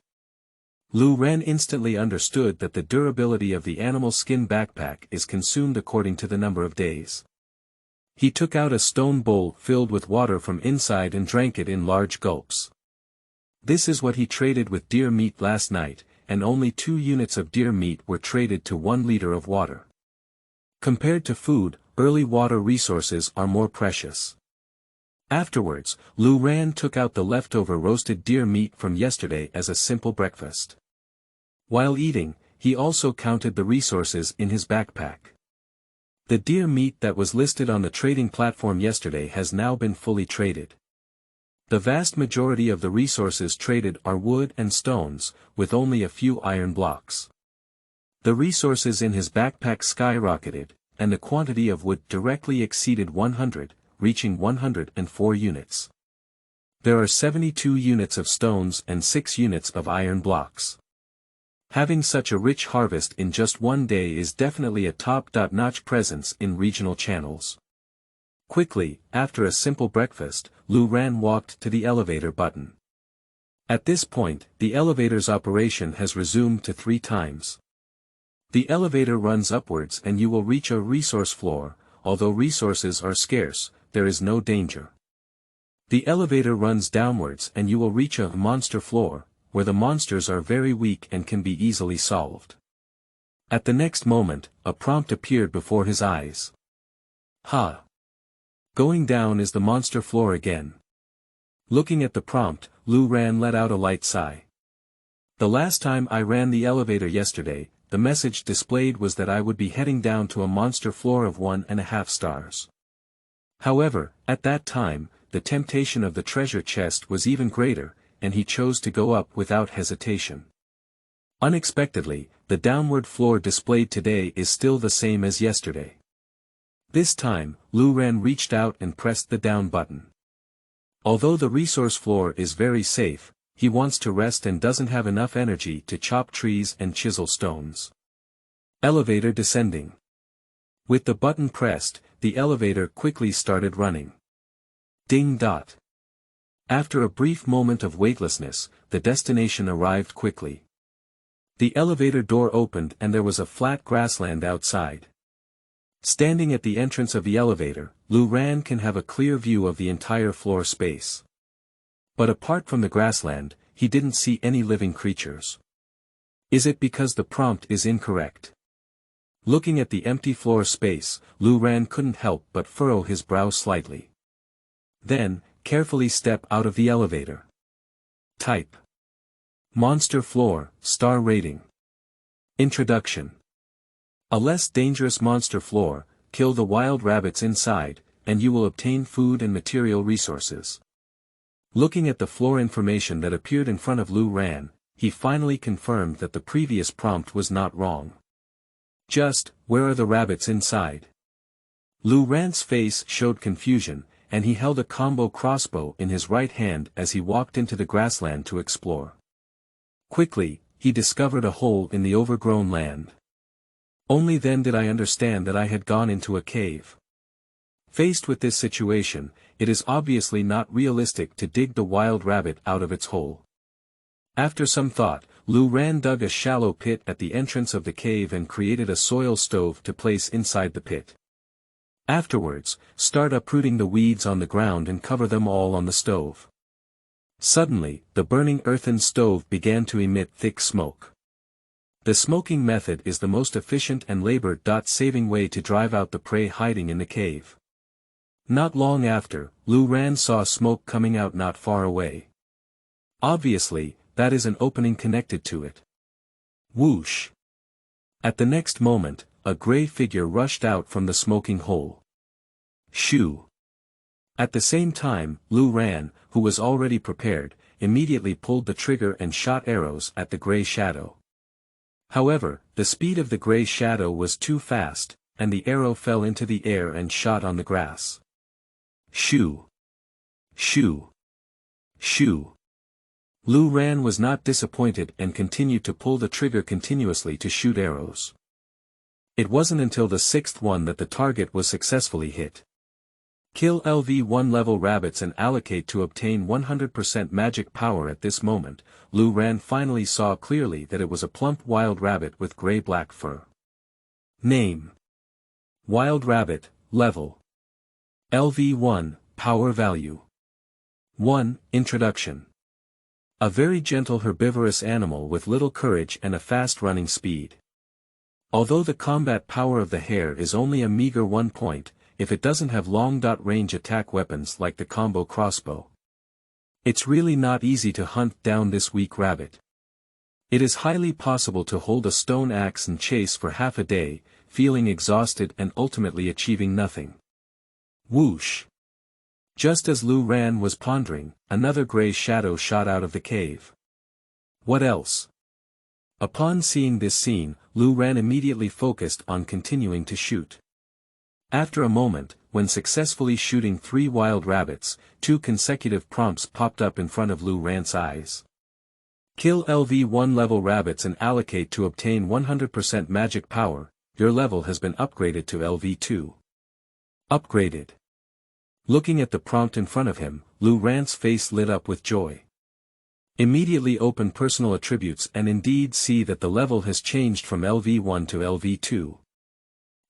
Lu Ran instantly understood that the durability of the animal skin backpack is consumed according to the number of days. He took out a stone bowl filled with water from inside and drank it in large gulps. This is what he traded with deer meat last night, and only 2 units of deer meat were traded to 1 liter of water. Compared to food, early water resources are more precious. Afterwards, Lu Ran took out the leftover roasted deer meat from yesterday as a simple breakfast. While eating, he also counted the resources in his backpack. The deer meat that was listed on the trading platform yesterday has now been fully traded. The vast majority of the resources traded are wood and stones, with only a few iron blocks. The resources in his backpack skyrocketed, and the quantity of wood directly exceeded 100, reaching 104 units. There are 72 units of stones and 6 units of iron blocks. Having such a rich harvest in just 1 day is definitely a top-notch presence in regional channels. Quickly, after a simple breakfast, Lu Ran walked to the elevator button. At this point, the elevator's operation has resumed to 3 times. The elevator runs upwards and you will reach a resource floor. Although resources are scarce, there is no danger. The elevator runs downwards and you will reach a monster floor, where the monsters are very weak and can be easily solved. At the next moment, a prompt appeared before his eyes. Ha! Going down is the monster floor again. Looking at the prompt, Lu Ran let out a light sigh. The last time I ran the elevator yesterday, the message displayed was that I would be heading down to a monster floor of 1.5 stars. However, at that time, the temptation of the treasure chest was even greater, and he chose to go up without hesitation. Unexpectedly, the downward floor displayed today is still the same as yesterday. This time, Lu Ran reached out and pressed the down button. Although the resource floor is very safe, he wants to rest and doesn't have enough energy to chop trees and chisel stones. Elevator descending. With the button pressed, the elevator quickly started running. Ding dot. After a brief moment of weightlessness, the destination arrived quickly. The elevator door opened and there was a flat grassland outside. Standing at the entrance of the elevator, Lu Ran can have a clear view of the entire floor space. But apart from the grassland, he didn't see any living creatures. Is it because the prompt is incorrect? Looking at the empty floor space, Lu Ran couldn't help but furrow his brow slightly. Then, carefully step out of the elevator. Type. Monster floor, star rating. Introduction. A less dangerous monster floor, kill the wild rabbits inside, and you will obtain food and material resources. Looking at the floor information that appeared in front of Lu Ran, he finally confirmed that the previous prompt was not wrong. Just, where are the rabbits inside? Lu Ran's face showed confusion, and he held a combo crossbow in his right hand as he walked into the grassland to explore. Quickly, he discovered a hole in the overgrown land. Only then did I understand that I had gone into a cave. Faced with this situation, it is obviously not realistic to dig the wild rabbit out of its hole. After some thought, Lu Ran dug a shallow pit at the entrance of the cave and created a soil stove to place inside the pit. Afterwards, start uprooting the weeds on the ground and cover them all on the stove. Suddenly, the burning earthen stove began to emit thick smoke. The smoking method is the most efficient and labor-saving way to drive out the prey hiding in the cave. Not long after, Lu Ran saw smoke coming out not far away. Obviously, that is an opening connected to it. Whoosh! At the next moment, a gray figure rushed out from the smoking hole. Shoo! At the same time, Lu Ran, who was already prepared, immediately pulled the trigger and shot arrows at the gray shadow. However, the speed of the gray shadow was too fast, and the arrow fell into the air and shot on the grass. Shoo! Shoo! Shoo! Lu Ran was not disappointed and continued to pull the trigger continuously to shoot arrows. It wasn't until the sixth one that the target was successfully hit. Kill LV1 level rabbits and allocate to obtain 100% magic power. At this moment, Lu Ran finally saw clearly that it was a plump wild rabbit with gray-black fur. Name: Wild Rabbit, Level LV1, Power Value 1. Introduction. A very gentle herbivorous animal with little courage and a fast running speed. Although the combat power of the hare is only a meager 1 point, if it doesn't have long-range attack weapons like the combo crossbow, it's really not easy to hunt down this weak rabbit. It is highly possible to hold a stone axe and chase for half a day, feeling exhausted and ultimately achieving nothing. Whoosh! Just as Lu Ran was pondering, another gray shadow shot out of the cave. What else? Upon seeing this scene, Lu Ran immediately focused on continuing to shoot. After a moment, when successfully shooting 3 wild rabbits, 2 consecutive prompts popped up in front of Lu Ran's eyes. Kill LV1 level rabbits and allocate to obtain 100% magic power. Your level has been upgraded to LV2. Upgraded. Looking at the prompt in front of him, Lu Ran's face lit up with joy. Immediately open personal attributes and indeed see that the level has changed from LV1 to LV2.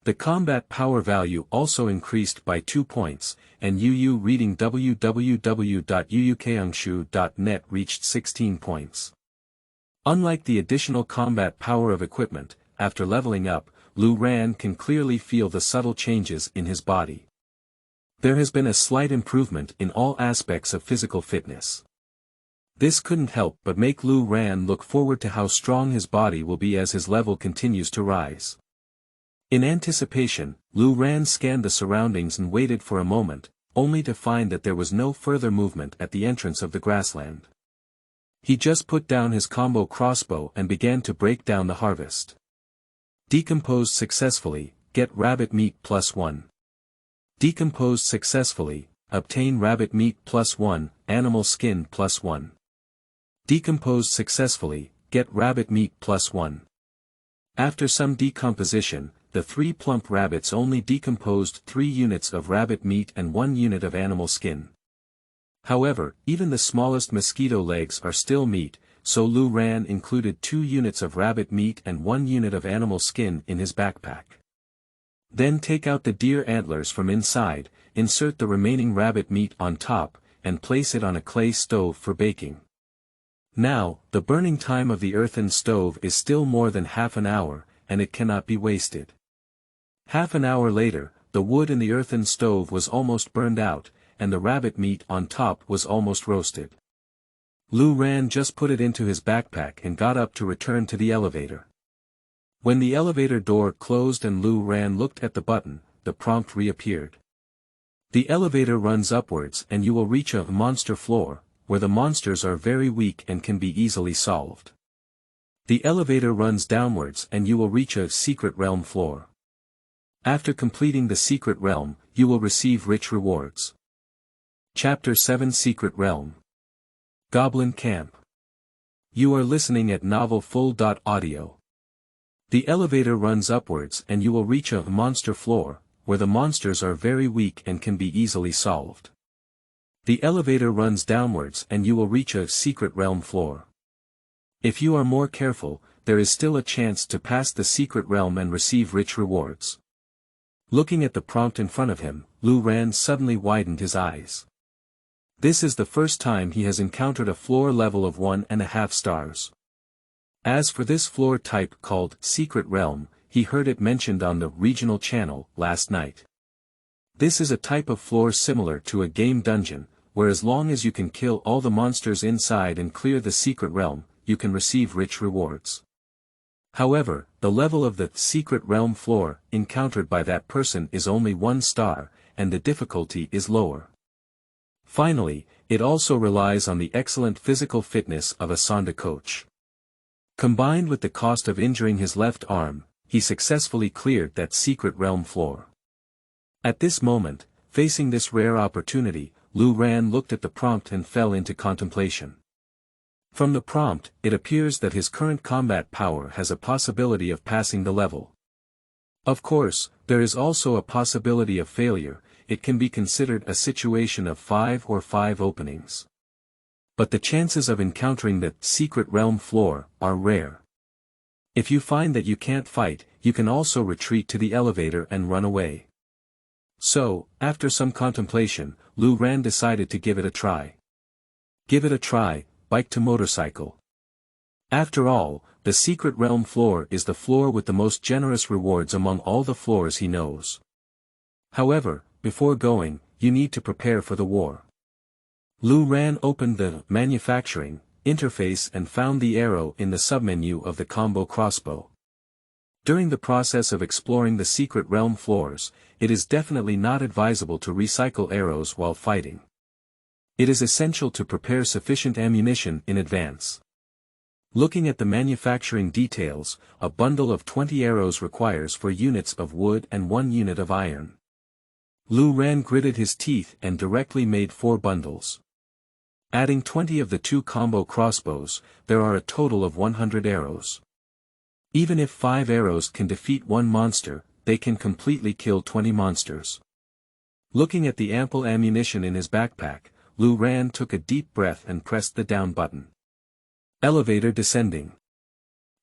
The combat power value also increased by 2 points, and UU reading www.uukangshu.net reached 16 points. Unlike the additional combat power of equipment, after leveling up, Lu Ran can clearly feel the subtle changes in his body. There has been a slight improvement in all aspects of physical fitness. This couldn't help but make Lu Ran look forward to how strong his body will be as his level continues to rise. In anticipation, Lu Ran scanned the surroundings and waited for a moment, only to find that there was no further movement at the entrance of the grassland. He just put down his combo crossbow and began to break down the harvest. Decomposed successfully, get rabbit meat +1. Decomposed successfully, obtain rabbit meat +1, animal skin +1. Decomposed successfully, get rabbit meat +1. After some decomposition, the 3 plump rabbits only decomposed 3 units of rabbit meat and 1 unit of animal skin. However, even the smallest mosquito legs are still meat, so Lu Ran included 2 units of rabbit meat and 1 unit of animal skin in his backpack. Then take out the deer antlers from inside, insert the remaining rabbit meat on top, and place it on a clay stove for baking. Now, the burning time of the earthen stove is still more than half an hour, and it cannot be wasted. Half an hour later, the wood in the earthen stove was almost burned out, and the rabbit meat on top was almost roasted. Lu Ran just put it into his backpack and got up to return to the elevator. When the elevator door closed and Lu Ran looked at the button, the prompt reappeared. The elevator runs upwards and you will reach a monster floor, where the monsters are very weak and can be easily solved. The elevator runs downwards and you will reach a secret realm floor. After completing the secret realm, you will receive rich rewards. Chapter 7 Secret Realm. Goblin Camp. You are listening at novelfull.audio. The elevator runs upwards and you will reach a monster floor, where the monsters are very weak and can be easily solved. The elevator runs downwards and you will reach a secret realm floor. If you are more careful, there is still a chance to pass the secret realm and receive rich rewards. Looking at the prompt in front of him, Lu Ran suddenly widened his eyes. This is the first time he has encountered a floor level of 1.5 stars. As for this floor type called Secret Realm, he heard it mentioned on the regional channel last night. This is a type of floor similar to a game dungeon, where as long as you can kill all the monsters inside and clear the secret realm, you can receive rich rewards. However, the level of the secret realm floor encountered by that person is only 1 star, and the difficulty is lower. Finally, it also relies on the excellent physical fitness of a Sonda coach. Combined with the cost of injuring his left arm, he successfully cleared that secret realm floor. At this moment, facing this rare opportunity, Lu Ran looked at the prompt and fell into contemplation. From the prompt, it appears that his current combat power has a possibility of passing the level. Of course, there is also a possibility of failure. It can be considered a situation of 5 or 5 openings. But the chances of encountering the secret realm floor are rare. If you find that you can't fight, you can also retreat to the elevator and run away. So, after some contemplation, Lu Ran decided to give it a try. Give it a try, bike to motorcycle. After all, the secret realm floor is the floor with the most generous rewards among all the floors he knows. However, before going, you need to prepare for the war. Lu Ran opened the manufacturing interface and found the arrow in the submenu of the combo crossbow. During the process of exploring the secret realm floors, it is definitely not advisable to recycle arrows while fighting. It is essential to prepare sufficient ammunition in advance. Looking at the manufacturing details, a bundle of 20 arrows requires 4 units of wood and 1 unit of iron. Lu Ran gritted his teeth and directly made 4 bundles. Adding 20 of the 2 combo crossbows, there are a total of 100 arrows. Even if 5 arrows can defeat 1 monster, they can completely kill 20 monsters. Looking at the ample ammunition in his backpack, Lu Ran took a deep breath and pressed the down button. Elevator descending.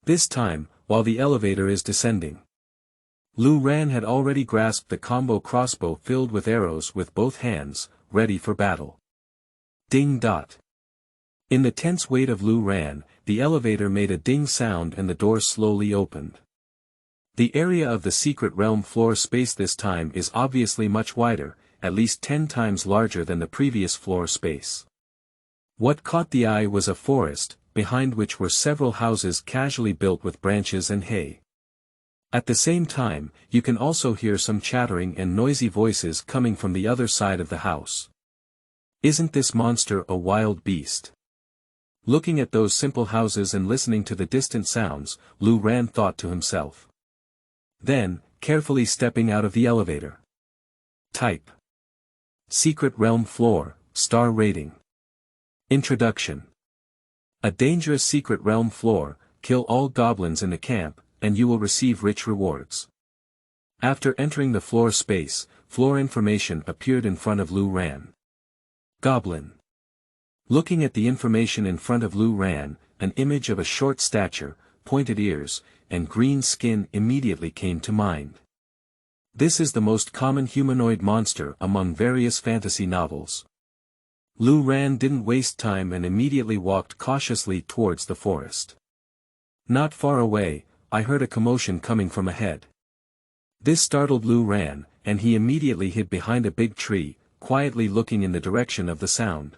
This time, while the elevator is descending, Lu Ran had already grasped the combo crossbow filled with arrows with both hands, ready for battle. Ding dot. In the tense weight of Lu Ran, the elevator made a ding sound and the door slowly opened. The area of the secret realm floor space this time is obviously much wider, at least 10 times larger than the previous floor space. What caught the eye was a forest, behind which were several houses casually built with branches and hay. At the same time, you can also hear some chattering and noisy voices coming from the other side of the house. Isn't this monster a wild beast? Looking at those simple houses and listening to the distant sounds, Lu Ran thought to himself. Then, carefully stepping out of the elevator. Type. Secret Realm Floor, Star Rating. Introduction. A dangerous secret realm floor, kill all goblins in the camp, and you will receive rich rewards. After entering the floor space, floor information appeared in front of Lu Ran. Goblin. Looking at the information in front of Lu Ran, an image of a short stature, pointed ears, and green skin immediately came to mind. This is the most common humanoid monster among various fantasy novels. Lu Ran didn't waste time and immediately walked cautiously towards the forest. Not far away, I heard a commotion coming from ahead. This startled Lu Ran, and he immediately hid behind a big tree, quietly looking in the direction of the sound.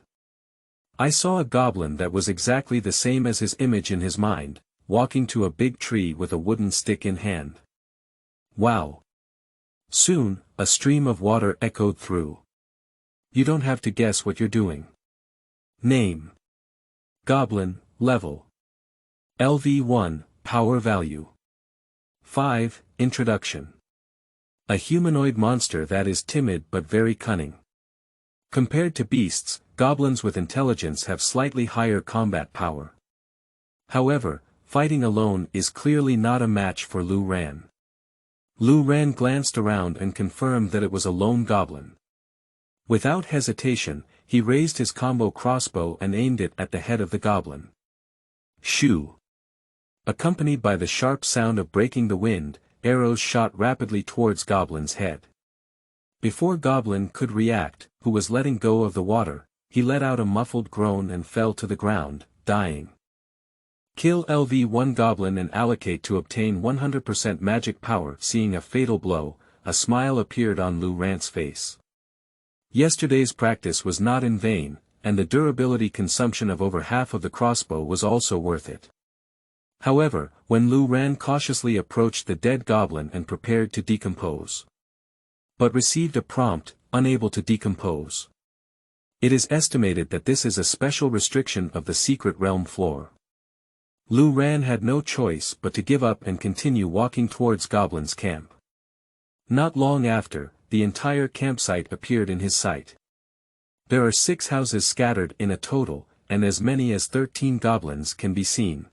I saw a goblin that was exactly the same as his image in his mind, walking to a big tree with a wooden stick in hand. Wow! Soon, a stream of water echoed through. You don't have to guess what you're doing. Name. Goblin, level. LV1, power value. 5, introduction. A humanoid monster that is timid but very cunning. Compared to beasts, goblins with intelligence have slightly higher combat power. However, fighting alone is clearly not a match for Lu Ran. Lu Ran glanced around and confirmed that it was a lone goblin. Without hesitation, he raised his combo crossbow and aimed it at the head of the goblin. Shoo! Accompanied by the sharp sound of breaking the wind, arrows shot rapidly towards Goblin's head. Before Goblin could react, who was letting go of the water, he let out a muffled groan and fell to the ground, dying. Kill LV1 Goblin and allocate to obtain 100% magic power. Seeing a fatal blow, a smile appeared on Lu Ran's face. Yesterday's practice was not in vain, and the durability consumption of over half of the crossbow was also worth it. However, when Lu Ran cautiously approached the dead goblin and prepared to decompose, but received a prompt, unable to decompose. It is estimated that this is a special restriction of the secret realm floor. Lu Ran had no choice but to give up and continue walking towards Goblin's camp. Not long after, the entire campsite appeared in his sight. There are 6 houses scattered in a total, and as many as 13 goblins can be seen.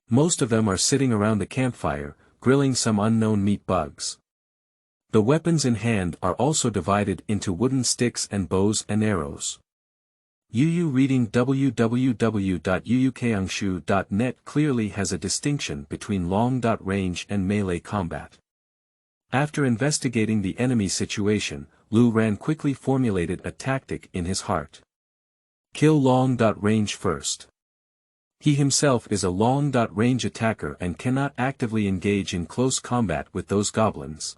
Most of them are sitting around the campfire, grilling some unknown meat bugs. The weapons in hand are also divided into wooden sticks and bows and arrows. UU reading www.uukangshu.net clearly has a distinction between long-range and melee combat. After investigating the enemy situation, Lu Ran quickly formulated a tactic in his heart. Kill long-range first. He himself is a long-range attacker and cannot actively engage in close combat with those goblins.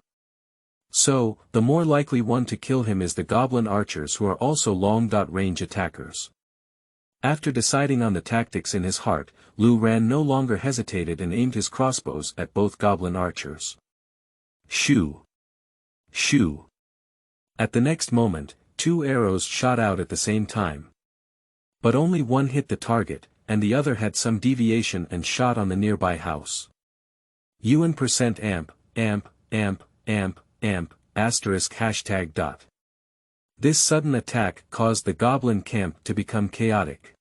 So, the more likely one to kill him is the goblin archers who are also long-range attackers. After deciding on the tactics in his heart, Lu Ran no longer hesitated and aimed his crossbows at both goblin archers. Shoo! Shoo! At the next moment, 2 arrows shot out at the same time. But only one hit the target, and the other had some deviation and shot on the nearby house. UN%amp, amp, amp, amp, amp, asterisk hashtag dot. This sudden attack caused the goblin camp to become chaotic.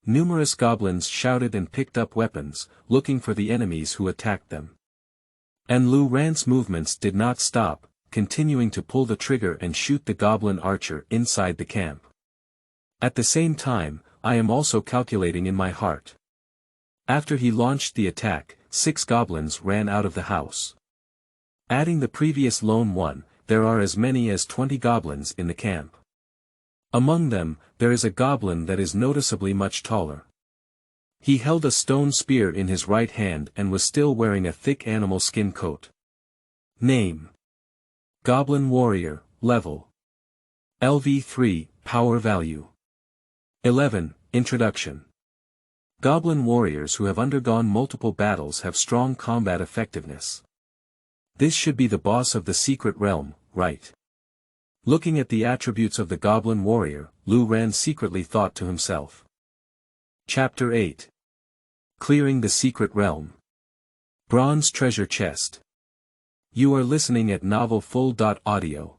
Numerous goblins shouted and picked up weapons, looking for the enemies who attacked them. And Lu Ran's movements did not stop, continuing to pull the trigger and shoot the goblin archer inside the camp. At the same time, I am also calculating in my heart. After he launched the attack, 6 goblins ran out of the house. Adding the previous lone one, there are as many as 20 goblins in the camp. Among them, there is a goblin that is noticeably much taller. He held a stone spear in his right hand and was still wearing a thick animal skin coat. Name: Goblin Warrior, Level LV3, Power Value 11, Introduction. Goblin warriors who have undergone multiple battles have strong combat effectiveness. This should be the boss of the secret realm, right? Looking at the attributes of the goblin warrior, Lu Ran secretly thought to himself. Chapter 8. Clearing the Secret Realm. Bronze Treasure Chest. You are listening at novelfull.audio.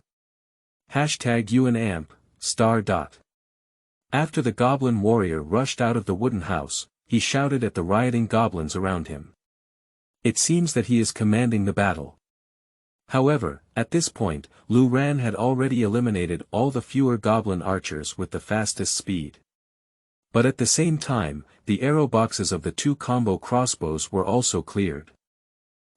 Hashtag UNAMP, star dot. After the goblin warrior rushed out of the wooden house, he shouted at the rioting goblins around him. It seems that he is commanding the battle. However, at this point, Lu Ran had already eliminated all the fewer goblin archers with the fastest speed. But at the same time, the arrow boxes of the 2 combo crossbows were also cleared.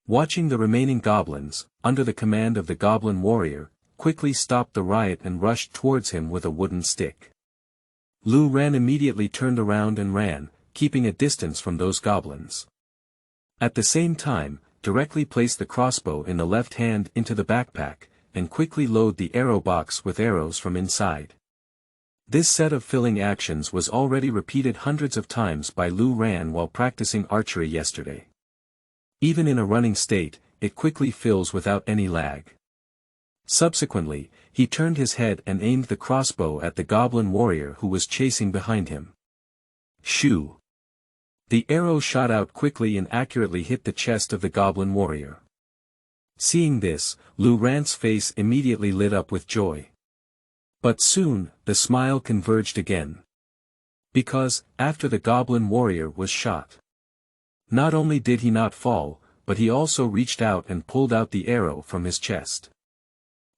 Watching the remaining goblins, under the command of the goblin warrior, quickly stopped the riot and rushed towards him with a wooden stick. Lu Ran immediately turned around and ran, keeping a distance from those goblins. At the same time, directly place the crossbow in the left hand into the backpack, and quickly load the arrow box with arrows from inside. This set of filling actions was already repeated hundreds of times by Lu Ran while practicing archery yesterday. Even in a running state, it quickly fills without any lag. Subsequently, he turned his head and aimed the crossbow at the goblin warrior who was chasing behind him. Shoo! The arrow shot out quickly and accurately hit the chest of the goblin warrior. Seeing this, Lu Ran's face immediately lit up with joy. But soon, the smile converged again. Because, after the goblin warrior was shot, not only did he not fall, but he also reached out and pulled out the arrow from his chest.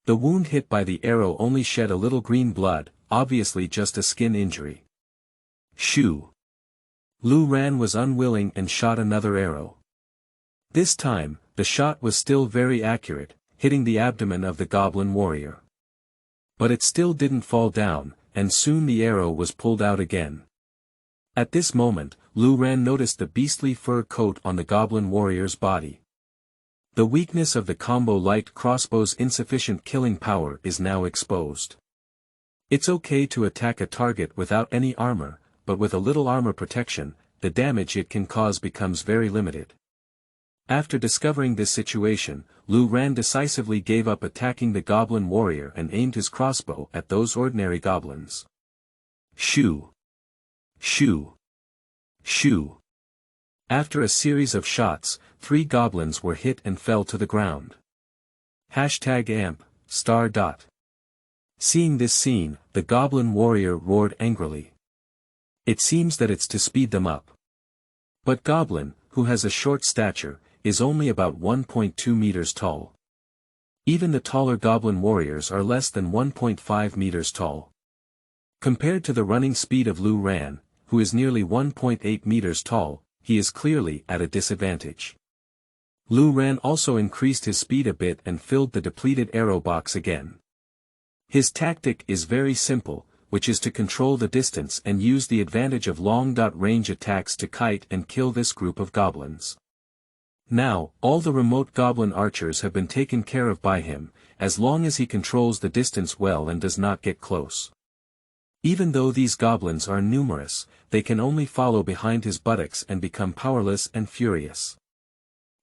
The wound hit by the arrow only shed a little green blood, obviously just a skin injury. Shoo! Lu Ran was unwilling and shot another arrow. This time, the shot was still very accurate, hitting the abdomen of the goblin warrior. But it still didn't fall down, and soon the arrow was pulled out again. At this moment, Lu Ran noticed the beastly fur coat on the goblin warrior's body. The weakness of the combo light crossbow's insufficient killing power is now exposed. It's okay to attack a target without any armor, but with a little armor protection, the damage it can cause becomes very limited. After discovering this situation, Lu Ran decisively gave up attacking the goblin warrior and aimed his crossbow at those ordinary goblins. Shoo! Shoo! Shoo! After a series of shots, 3 goblins were hit and fell to the ground. Hashtag amp, star dot. Seeing this scene, the goblin warrior roared angrily. It seems that it's to speed them up. But Goblin, who has a short stature, is only about 1.2 meters tall. Even the taller Goblin warriors are less than 1.5 meters tall. Compared to the running speed of Lu Ran, who is nearly 1.8 meters tall, he is clearly at a disadvantage. Lu Ran also increased his speed a bit and filled the depleted arrow box again. His tactic is very simple, which is to control the distance and use the advantage of long-range attacks to kite and kill this group of goblins. Now, all the remote goblin archers have been taken care of by him, as long as he controls the distance well and does not get close. Even though these goblins are numerous, they can only follow behind his buttocks and become powerless and furious.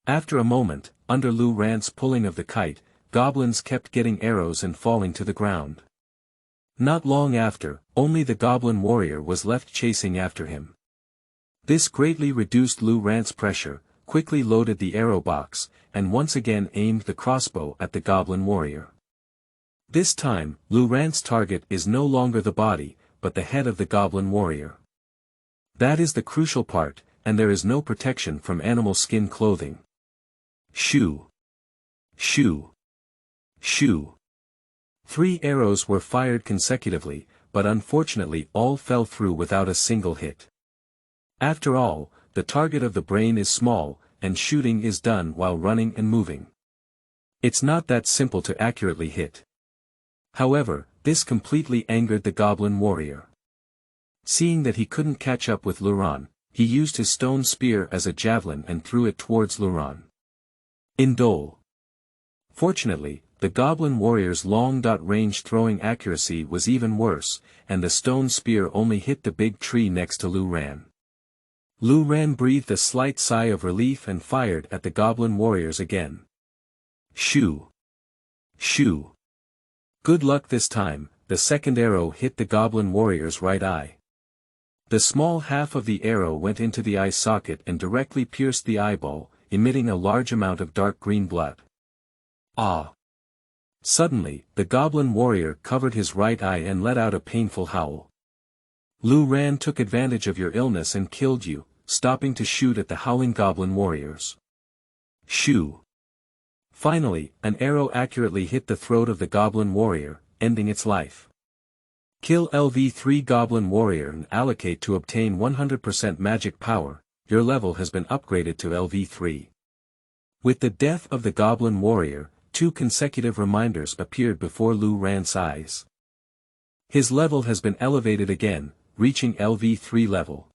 After a moment, under Lu Ran's pulling of the kite, goblins kept getting arrows and falling to the ground. Not long after, only the goblin warrior was left chasing after him. This greatly reduced Lu Ran's pressure, quickly loaded the arrow box, and once again aimed the crossbow at the goblin warrior. This time, Lu Ran's target is no longer the body, but the head of the goblin warrior. That is the crucial part, and there is no protection from animal skin clothing. Shoo! Shoo! Shoo! 3 arrows were fired consecutively, but unfortunately all fell through without a single hit. After all, the target of the brain is small, and shooting is done while running and moving. It's not that simple to accurately hit. However, this completely angered the goblin warrior. Seeing that he couldn't catch up with Lu Ran, he used his stone spear as a javelin and threw it towards Lu Ran. Indole. Fortunately, the goblin warrior's long-range throwing accuracy was even worse, and the stone spear only hit the big tree next to Lu Ran. Lu Ran breathed a slight sigh of relief and fired at the goblin warriors again. Shoo! Shoo! Good luck this time, the second arrow hit the goblin warrior's right eye. The small half of the arrow went into the eye socket and directly pierced the eyeball, emitting a large amount of dark green blood. Ah! Suddenly, the goblin warrior covered his right eye and let out a painful howl. Lu Ran took advantage of your illness and killed you, stopping to shoot at the howling goblin warriors. Shoo! Finally, an arrow accurately hit the throat of the goblin warrior, ending its life. Kill LV3 goblin warrior and allocate to obtain 100% magic power. Your level has been upgraded to LV3. With the death of the goblin warrior, 2 consecutive reminders appeared before Lu Ran's eyes. His level has been elevated again, reaching LV3 level.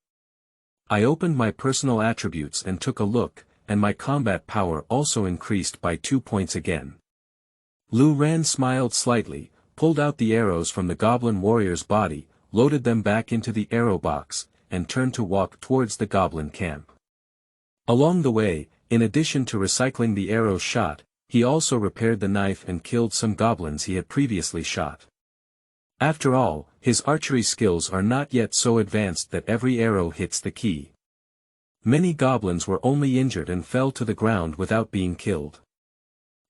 I opened my personal attributes and took a look, and my combat power also increased by 2 points again. Lu Ran smiled slightly, pulled out the arrows from the goblin warrior's body, loaded them back into the arrow box, and turned to walk towards the goblin camp. Along the way, in addition to recycling the arrows shot, he also repaired the knife and killed some goblins he had previously shot. After all, his archery skills are not yet so advanced that every arrow hits the key. Many goblins were only injured and fell to the ground without being killed.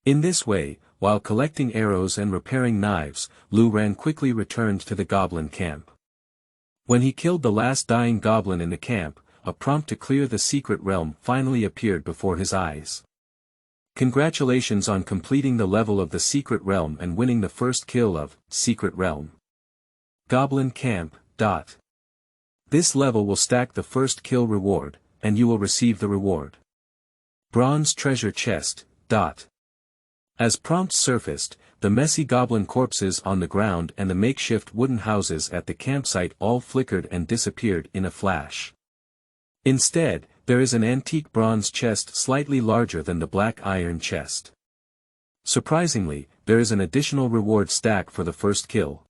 In this way, while collecting arrows and repairing knives, Lu Ran quickly returned to the goblin camp. When he killed the last dying goblin in the camp, a prompt to clear the secret realm finally appeared before his eyes. Congratulations on completing the level of the secret realm and winning the first kill of Secret Realm. Goblin Camp. This level will stack the first kill reward, and you will receive the reward. Bronze Treasure Chest. As prompts surfaced, the messy goblin corpses on the ground and the makeshift wooden houses at the campsite all flickered and disappeared in a flash. Instead, there is an antique bronze chest slightly larger than the black iron chest. Surprisingly, there is an additional reward stack for the first kill.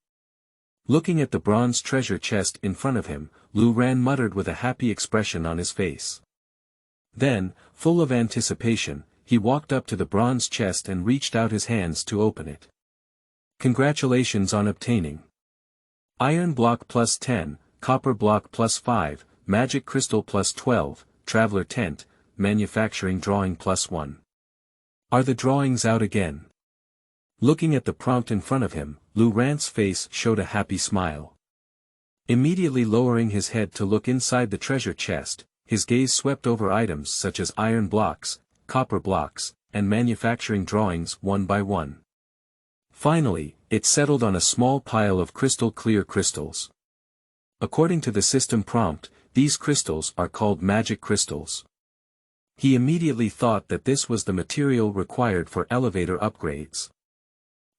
Looking at the bronze treasure chest in front of him, Lu Ran muttered with a happy expression on his face. Then, full of anticipation, he walked up to the bronze chest and reached out his hands to open it. Congratulations on obtaining Iron Block plus 10, Copper Block plus 5, Magic Crystal plus 12, Traveler Tent, Manufacturing Drawing plus 1. Are the drawings out again? Looking at the prompt in front of him, Lu Ran's face showed a happy smile. Immediately lowering his head to look inside the treasure chest, his gaze swept over items such as iron blocks, copper blocks, and manufacturing drawings one by one. Finally, it settled on a small pile of crystal-clear crystals. According to the system prompt, these crystals are called magic crystals. He immediately thought that this was the material required for elevator upgrades.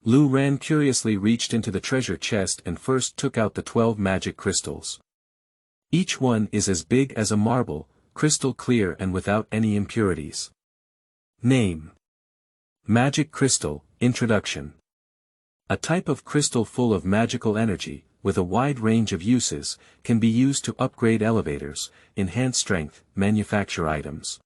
Lu Ran curiously reached into the treasure chest and first took out the 12 magic crystals. Each one is as big as a marble, crystal clear and without any impurities. Name: Magic Crystal. Introduction. A type of crystal full of magical energy, with a wide range of uses, can be used to upgrade elevators, enhance strength, manufacture items.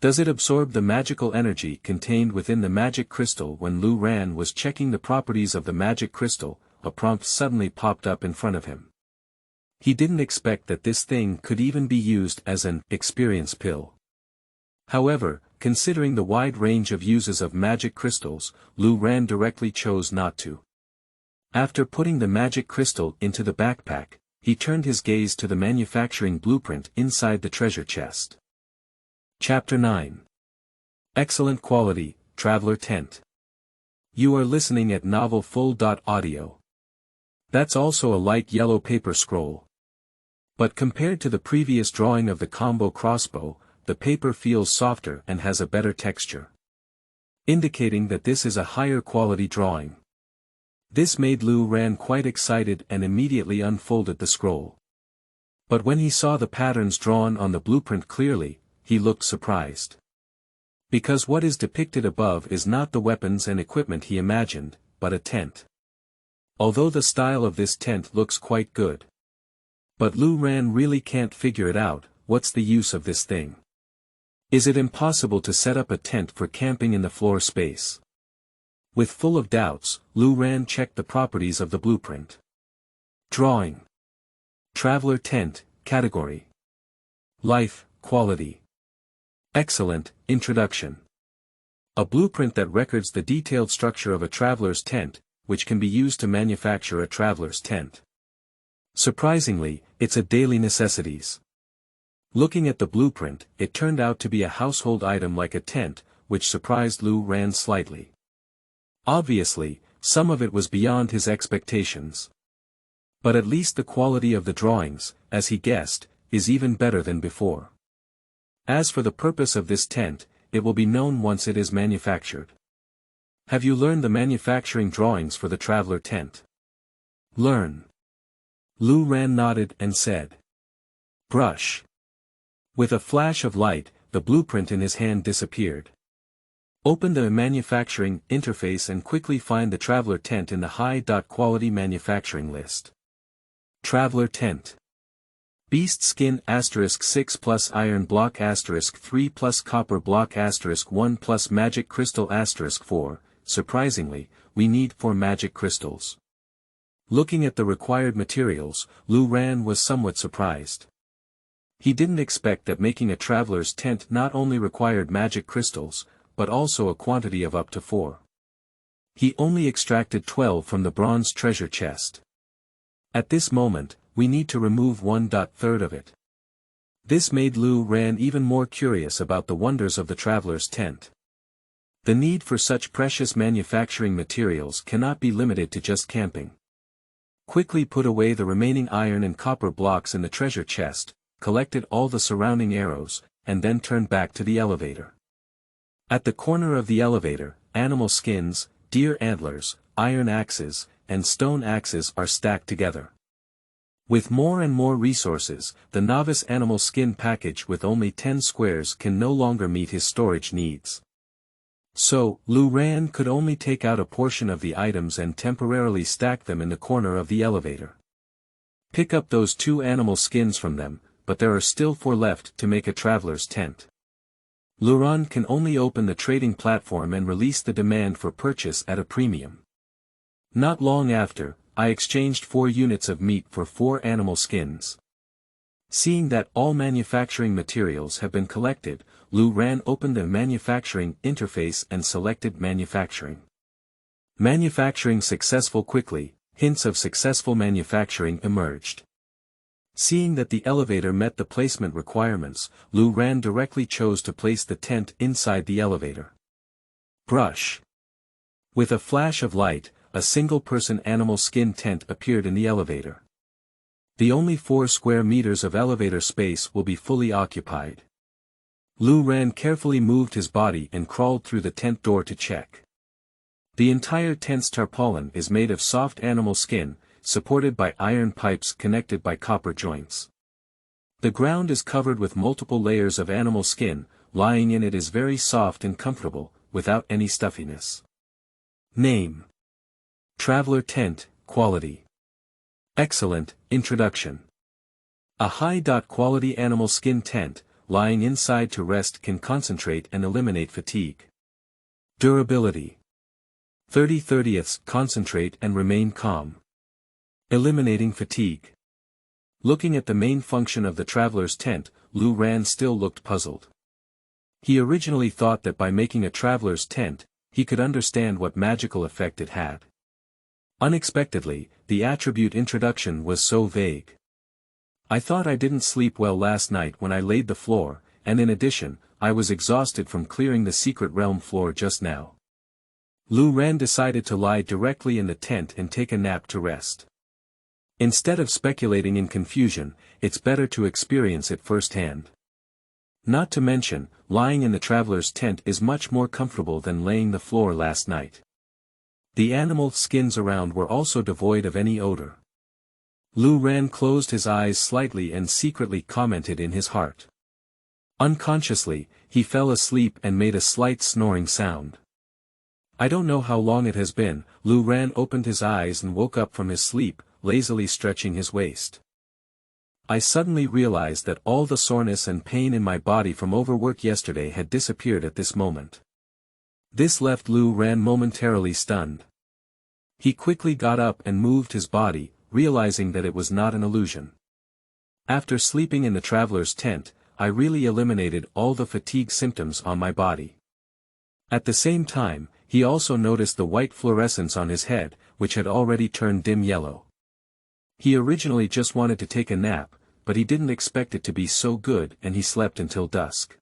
Does it absorb the magical energy contained within the magic crystal? When Lu Ran was checking the properties of the magic crystal, a prompt suddenly popped up in front of him. He didn't expect that this thing could even be used as an experience pill. However, considering the wide range of uses of magic crystals, Lu Ran directly chose not to. After putting the magic crystal into the backpack, he turned his gaze to the manufacturing blueprint inside the treasure chest. Chapter 9. Excellent Quality, Traveler Tent. You are listening at novelfull.audio. That's also a light yellow paper scroll. But compared to the previous drawing of the combo crossbow, the paper feels softer and has a better texture, indicating that this is a higher quality drawing. This made Lu Ran quite excited and immediately unfolded the scroll. But when he saw the patterns drawn on the blueprint clearly, he looked surprised. Because what is depicted above is not the weapons and equipment he imagined, but a tent. Although the style of this tent looks quite good. But Lu Ran really can't figure it out. What's the use of this thing? Is it impossible to set up a tent for camping in the floor space? With full of doubts, Lu Ran checked the properties of the blueprint. Drawing. Traveler Tent, Category. Life, Quality. Excellent. Introduction. A blueprint that records the detailed structure of a traveler's tent, which can be used to manufacture a traveler's tent. Surprisingly, it's a daily necessities. Looking at the blueprint, it turned out to be a household item like a tent, which surprised Lu Ran slightly. Obviously, some of it was beyond his expectations. But at least the quality of the drawings, as he guessed, is even better than before. As for the purpose of this tent, it will be known once it is manufactured. Have you learned the manufacturing drawings for the traveler tent? Learn. Lu Ran nodded and said. Brush. With a flash of light, the blueprint in his hand disappeared. Open the manufacturing interface and quickly find the traveler tent in the high-quality manufacturing list. Traveler tent. Beast skin *6 plus iron block *3 plus copper block *1 plus magic crystal *4. Surprisingly, we need 4 magic crystals. Looking at the required materials, Lu Ran was somewhat surprised. He didn't expect that making a traveler's tent not only required magic crystals, but also a quantity of up to 4. He only extracted 12 from the bronze treasure chest. At this moment, we need to remove 1/3 of it. This made Lu Ran even more curious about the wonders of the traveler's tent. The need for such precious manufacturing materials cannot be limited to just camping. Quickly put away the remaining iron and copper blocks in the treasure chest, collected all the surrounding arrows, and then turned back to the elevator. At the corner of the elevator, animal skins, deer antlers, iron axes, and stone axes are stacked together. With more and more resources, the novice animal skin package with only 10 squares can no longer meet his storage needs. So, Lu Ran could only take out a portion of the items and temporarily stack them in the corner of the elevator. Pick up those 2 animal skins from them, but there are still 4 left to make a traveler's tent. Lu Ran can only open the trading platform and release the demand for purchase at a premium. Not long after, I exchanged 4 units of meat for 4 animal skins. Seeing that all manufacturing materials have been collected, Lu Ran opened the manufacturing interface and selected manufacturing. Manufacturing successful quickly, Hints of successful manufacturing emerged. Seeing that the elevator met the placement requirements, Lu Ran directly chose to place the tent inside the elevator. Brush. With a flash of light, a single-person animal skin tent appeared in the elevator. The only 4 square meters of elevator space will be fully occupied. Lu Ran carefully moved his body and crawled through the tent door to check. The entire tent's tarpaulin is made of soft animal skin, supported by iron pipes connected by copper joints. The ground is covered with multiple layers of animal skin, lying in it is very soft and comfortable, without any stuffiness. Name. Traveler Tent, Quality. Excellent. Introduction. A high-quality animal skin tent, lying inside to rest can concentrate and eliminate fatigue. Durability. 30/30ths concentrate and remain calm. Eliminating fatigue. Looking at the main function of the traveler's tent, Lu Ran still looked puzzled. He originally thought that by making a traveler's tent, he could understand what magical effect it had. Unexpectedly, the attribute introduction was so vague. I thought I didn't sleep well last night when I laid the floor, and in addition, I was exhausted from clearing the secret realm floor just now. Lu Ran decided to lie directly in the tent and take a nap to rest. Instead of speculating in confusion, it's better to experience it firsthand. Not to mention, lying in the traveler's tent is much more comfortable than laying the floor last night. The animal skins around were also devoid of any odor. Lu Ran closed his eyes slightly and secretly commented in his heart. Unconsciously, he fell asleep and made a slight snoring sound. I don't know how long it has been. Lu Ran opened his eyes and woke up from his sleep, lazily stretching his waist. I suddenly realized that all the soreness and pain in my body from overwork yesterday had disappeared at this moment. This left Lu Ran momentarily stunned. He quickly got up and moved his body, realizing that it was not an illusion. After sleeping in the traveler's tent, I really eliminated all the fatigue symptoms on my body. At the same time, he also noticed the white fluorescence on his head, which had already turned dim yellow. He originally just wanted to take a nap, but he didn't expect it to be so good and he slept until dusk.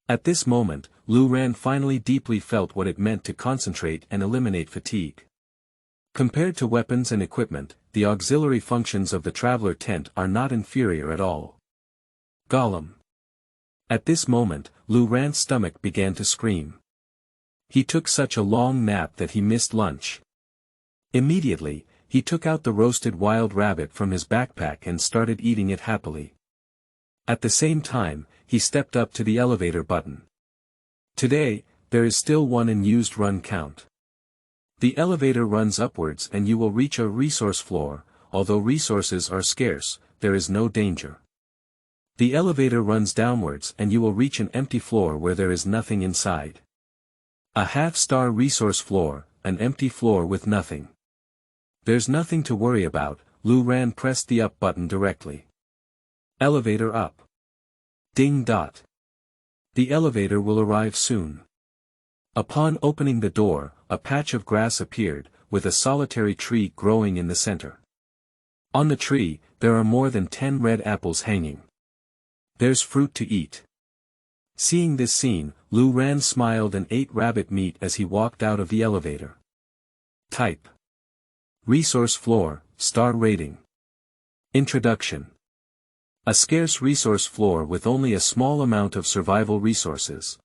At this moment, Lu Ran finally deeply felt what it meant to concentrate and eliminate fatigue. Compared to weapons and equipment, the auxiliary functions of the traveler tent are not inferior at all. Gollum. At this moment, Lu Ran's stomach began to scream. He took such a long nap that he missed lunch. Immediately, he took out the roasted wild rabbit from his backpack and started eating it happily. At the same time, he stepped up to the elevator button. Today, there is still one unused run count. The elevator runs upwards and you will reach a resource floor. Although resources are scarce, there is no danger. The elevator runs downwards and you will reach an empty floor where there is nothing inside. A half-star resource floor, an empty floor with nothing. There's nothing to worry about. Lu Ran pressed the up button directly. Elevator up. Ding dot. The elevator will arrive soon. Upon opening the door, a patch of grass appeared, with a solitary tree growing in the center. On the tree, there are more than 10 red apples hanging. There's fruit to eat. Seeing this scene, Lu Ran smiled and ate rabbit meat as he walked out of the elevator. Type. Resource floor, star rating. Introduction. A scarce resource floor with only a small amount of survival resources.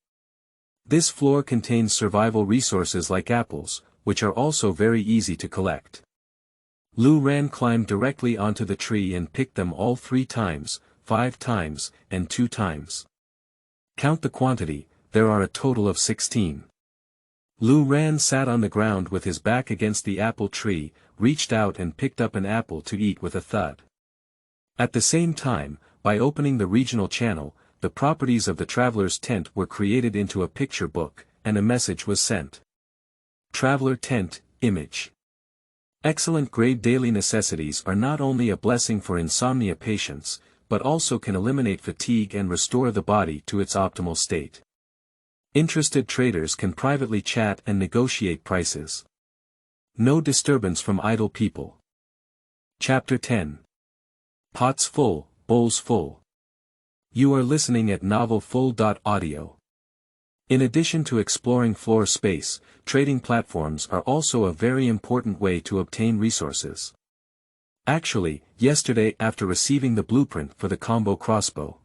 This floor contains survival resources like apples, which are also very easy to collect. Lu Ran climbed directly onto the tree and picked them all 3 times, 5 times, and 2 times. Count the quantity, there are a total of 16. Lu Ran sat on the ground with his back against the apple tree, reached out and picked up an apple to eat with a thud. At the same time, by opening the regional channel, the properties of the traveler's tent were created into a picture book, and a message was sent. Traveler tent, image. Excellent grade daily necessities are not only a blessing for insomnia patients, but also can eliminate fatigue and restore the body to its optimal state. Interested traders can privately chat and negotiate prices. No disturbance from idle people. Chapter 10. Pots full, bowls full. You are listening at novelfull.audio. In addition to exploring floor space, trading platforms are also a very important way to obtain resources. Actually, yesterday after receiving the blueprint for the combo crossbow,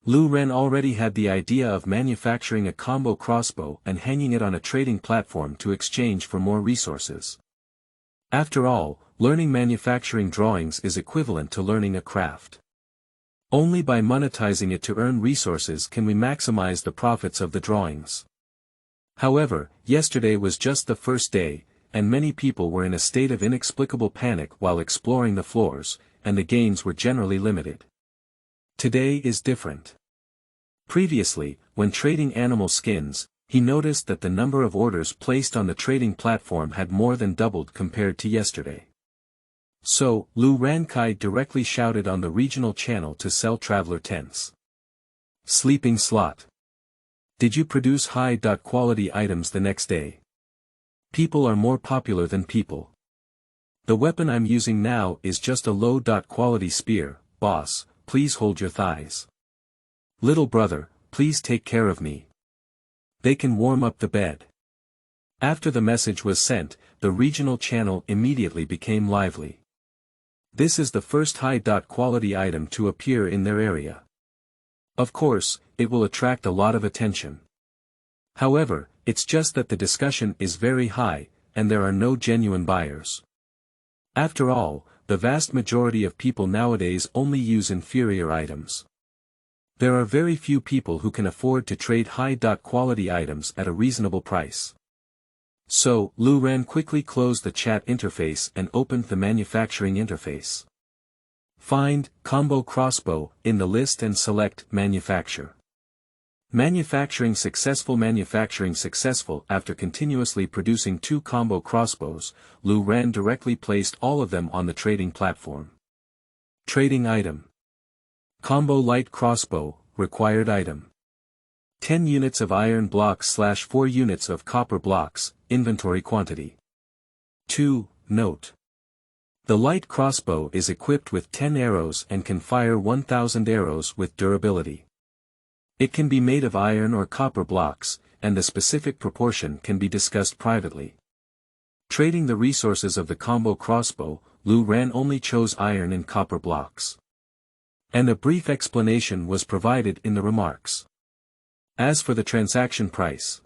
Lu Ren already had the idea of manufacturing a combo crossbow and hanging it on a trading platform to exchange for more resources. After all, learning manufacturing drawings is equivalent to learning a craft. Only by monetizing it to earn resources can we maximize the profits of the drawings. However, yesterday was just the first day, and many people were in a state of inexplicable panic while exploring the floors, and the gains were generally limited. Today is different. Previously, when trading animal skins, he noticed that the number of orders placed on the trading platform had more than doubled compared to yesterday. So, Lu Rankai directly shouted on the regional channel to sell traveler tents. Sleeping slot. Did you produce high-quality items the next day? People are more popular than people. The weapon I'm using now is just a low-quality spear, boss. Please hold your thighs. Little brother, please take care of me. They can warm up the bed. After the message was sent, the regional channel immediately became lively. This is the first high-quality item to appear in their area. Of course, it will attract a lot of attention. However, it's just that the discussion is very high, and there are no genuine buyers. After all, the vast majority of people nowadays only use inferior items. There are very few people who can afford to trade high-quality items at a reasonable price. So, Lu Ren quickly closed the chat interface and opened the manufacturing interface. Find Combo Crossbow in the list and select Manufacture. Manufacturing successful. After continuously producing 2 combo crossbows, Lu Ren directly placed all of them on the trading platform. Trading item. Combo light crossbow, required item. 10 units of iron blocks / 4 units of copper blocks, inventory quantity. 2. Note. The light crossbow is equipped with 10 arrows and can fire 1000 arrows with durability. It can be made of iron or copper blocks, and the specific proportion can be discussed privately. Trading the resources of the combo crossbow, Lu Ren only chose iron and copper blocks. And a brief explanation was provided in the remarks. As for the transaction price,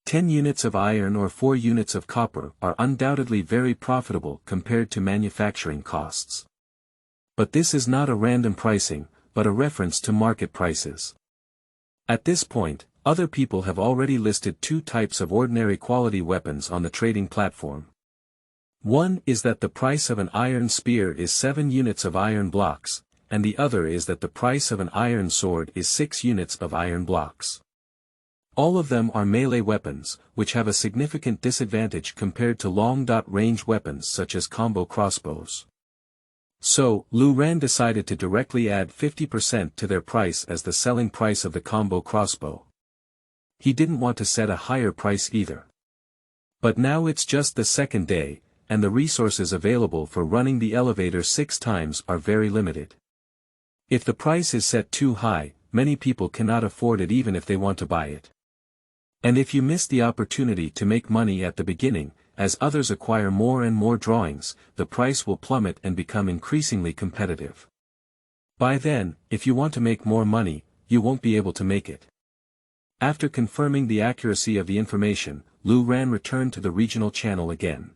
10 units of iron or 4 units of copper are undoubtedly very profitable compared to manufacturing costs. But this is not a random pricing, but a reference to market prices. At this point, other people have already listed 2 types of ordinary quality weapons on the trading platform. One is that the price of an iron spear is 7 units of iron blocks, and the other is that the price of an iron sword is 6 units of iron blocks. All of them are melee weapons, which have a significant disadvantage compared to long-range weapons such as combo crossbows. So, Lu Ren decided to directly add 50% to their price as the selling price of the combo crossbow. He didn't want to set a higher price either. But now it's just the second day, and the resources available for running the elevator 6 times are very limited. If the price is set too high, many people cannot afford it even if they want to buy it. And if you miss the opportunity to make money at the beginning, as others acquire more and more drawings, the price will plummet and become increasingly competitive. By then, if you want to make more money, you won't be able to make it. After confirming the accuracy of the information, Lu Ren returned to the regional channel again.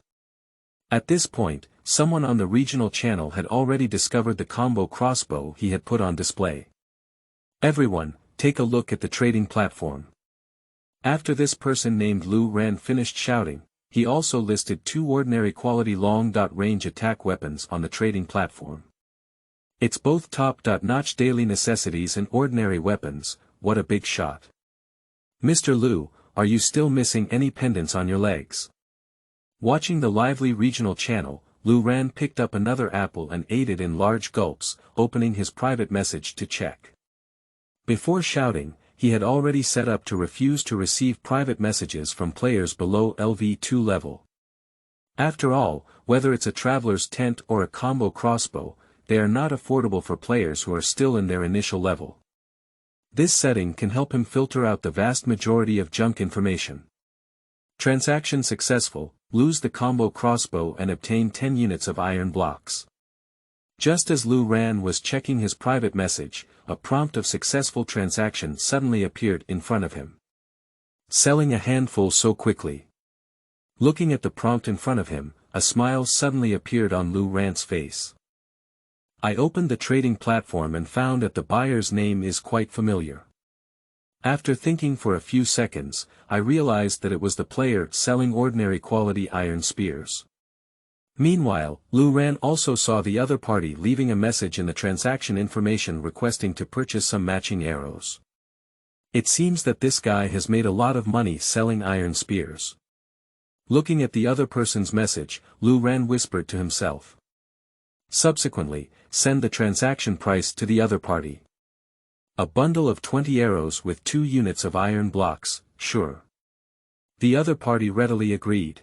At this point, someone on the regional channel had already discovered the combo crossbow he had put on display. Everyone, take a look at the trading platform. After this person named Lu Ren finished shouting, he also listed 2 ordinary quality long-range attack weapons on the trading platform. It's both top-notch daily necessities and ordinary weapons. What a big shot. Mr. Lu, are you still missing any pendants on your legs? Watching the lively regional channel, Lu Ren picked up another apple and ate it in large gulps, opening his private message to check. Before shouting, he had already set up to refuse to receive private messages from players below LV2 level. After all, whether it's a traveler's tent or a combo crossbow, they are not affordable for players who are still in their initial level. This setting can help him filter out the vast majority of junk information. Transaction successful, lose the combo crossbow and obtain 10 units of iron blocks. Just as Lu Ran was checking his private message, a prompt of successful transaction suddenly appeared in front of him. Selling a handful so quickly. Looking at the prompt in front of him, a smile suddenly appeared on Lu Ran's face. I opened the trading platform and found that the buyer's name is quite familiar. After thinking for a few seconds, I realized that it was the player selling ordinary quality iron spears. Meanwhile, Lu Ran also saw the other party leaving a message in the transaction information requesting to purchase some matching arrows. It seems that this guy has made a lot of money selling iron spears. Looking at the other person's message, Lu Ran whispered to himself. Subsequently, send the transaction price to the other party. A bundle of 20 arrows with 2 units of iron blocks, sure. The other party readily agreed.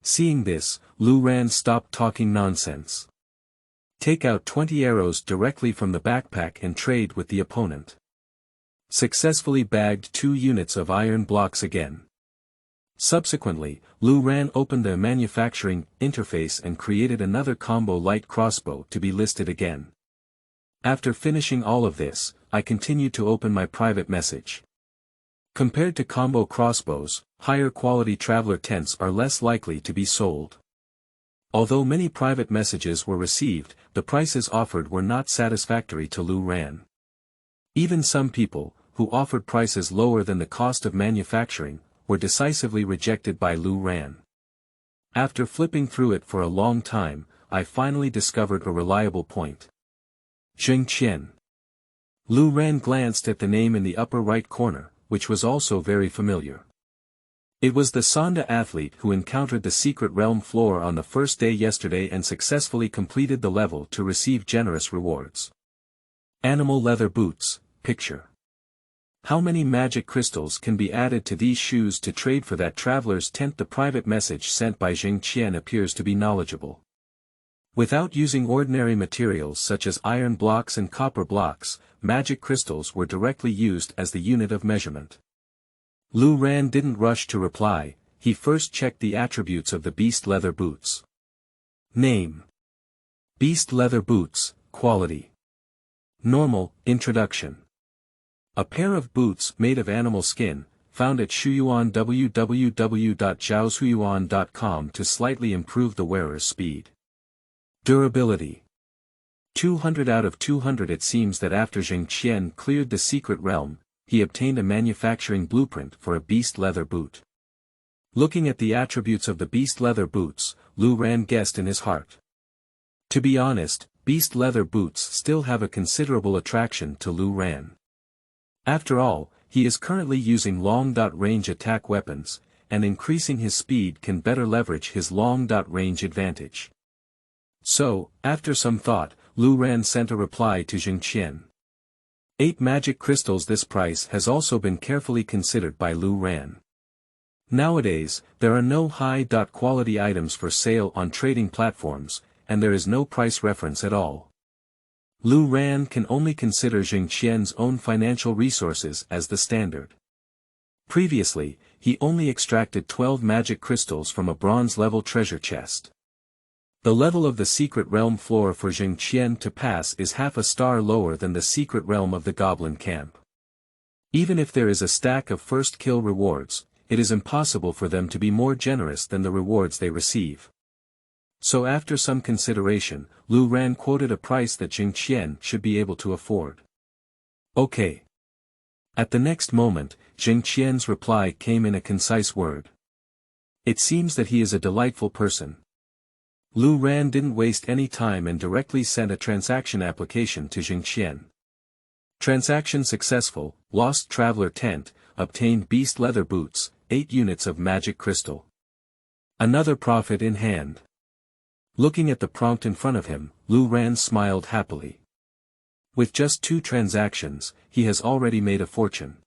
Seeing this, Lu Ran stopped talking nonsense. Take out 20 arrows directly from the backpack and trade with the opponent. Successfully bagged 2 units of iron blocks again. Subsequently, Lu Ran opened the manufacturing interface and created another combo light crossbow to be listed again. After finishing all of this, I continued to open my private message. Compared to combo crossbows, higher quality traveler tents are less likely to be sold. Although many private messages were received, the prices offered were not satisfactory to Lu Ran. Even some people, who offered prices lower than the cost of manufacturing, were decisively rejected by Lu Ran. After flipping through it for a long time, I finally discovered a reliable point. Zheng Qian. Lu Ran glanced at the name in the upper right corner, which was also very familiar. It was the Sonda athlete who encountered the secret realm floor on the first day yesterday and successfully completed the level to receive generous rewards. Animal leather boots, picture. How many magic crystals can be added to these shoes to trade for that traveler's tent? The private message sent by Zheng Qian appears to be knowledgeable. Without using ordinary materials such as iron blocks and copper blocks, magic crystals were directly used as the unit of measurement. Lu Ran didn't rush to reply, he first checked the attributes of the beast leather boots. Name. Beast leather boots, quality. Normal, introduction. A pair of boots made of animal skin, found at Shuyuan www.zhaoshuyuan.com to slightly improve the wearer's speed. Durability. 200 out of 200. It seems that after Zheng Qian cleared the secret realm, he obtained a manufacturing blueprint for a beast leather boot. Looking at the attributes of the beast leather boots, Lu Ran guessed in his heart. To be honest, beast leather boots still have a considerable attraction to Lu Ran. After all, he is currently using long-range attack weapons, and increasing his speed can better leverage his long-range advantage. So, after some thought, Lu Ran sent a reply to Zheng Qian. 8 magic crystals. This price has also been carefully considered by Lu Ran. Nowadays, there are no high-quality items for sale on trading platforms, and there is no price reference at all. Lu Ran can only consider Zheng Qian's own financial resources as the standard. Previously, he only extracted 12 magic crystals from a bronze-level treasure chest. The level of the secret realm floor for Zheng Qian to pass is half a star lower than the secret realm of the Goblin camp. Even if there is a stack of first kill rewards, it is impossible for them to be more generous than the rewards they receive. So after some consideration, Lu Ran quoted a price that Zheng Qian should be able to afford. Okay. At the next moment, Zheng Qian's reply came in a concise word. It seems that he is a delightful person. Lu Ran didn't waste any time and directly sent a transaction application to Zheng Qian. Transaction successful, lost traveler tent, obtained beast leather boots, 8 units of magic crystal. Another profit in hand. Looking at the prompt in front of him, Lu Ran smiled happily. With just 2 transactions, he has already made a fortune.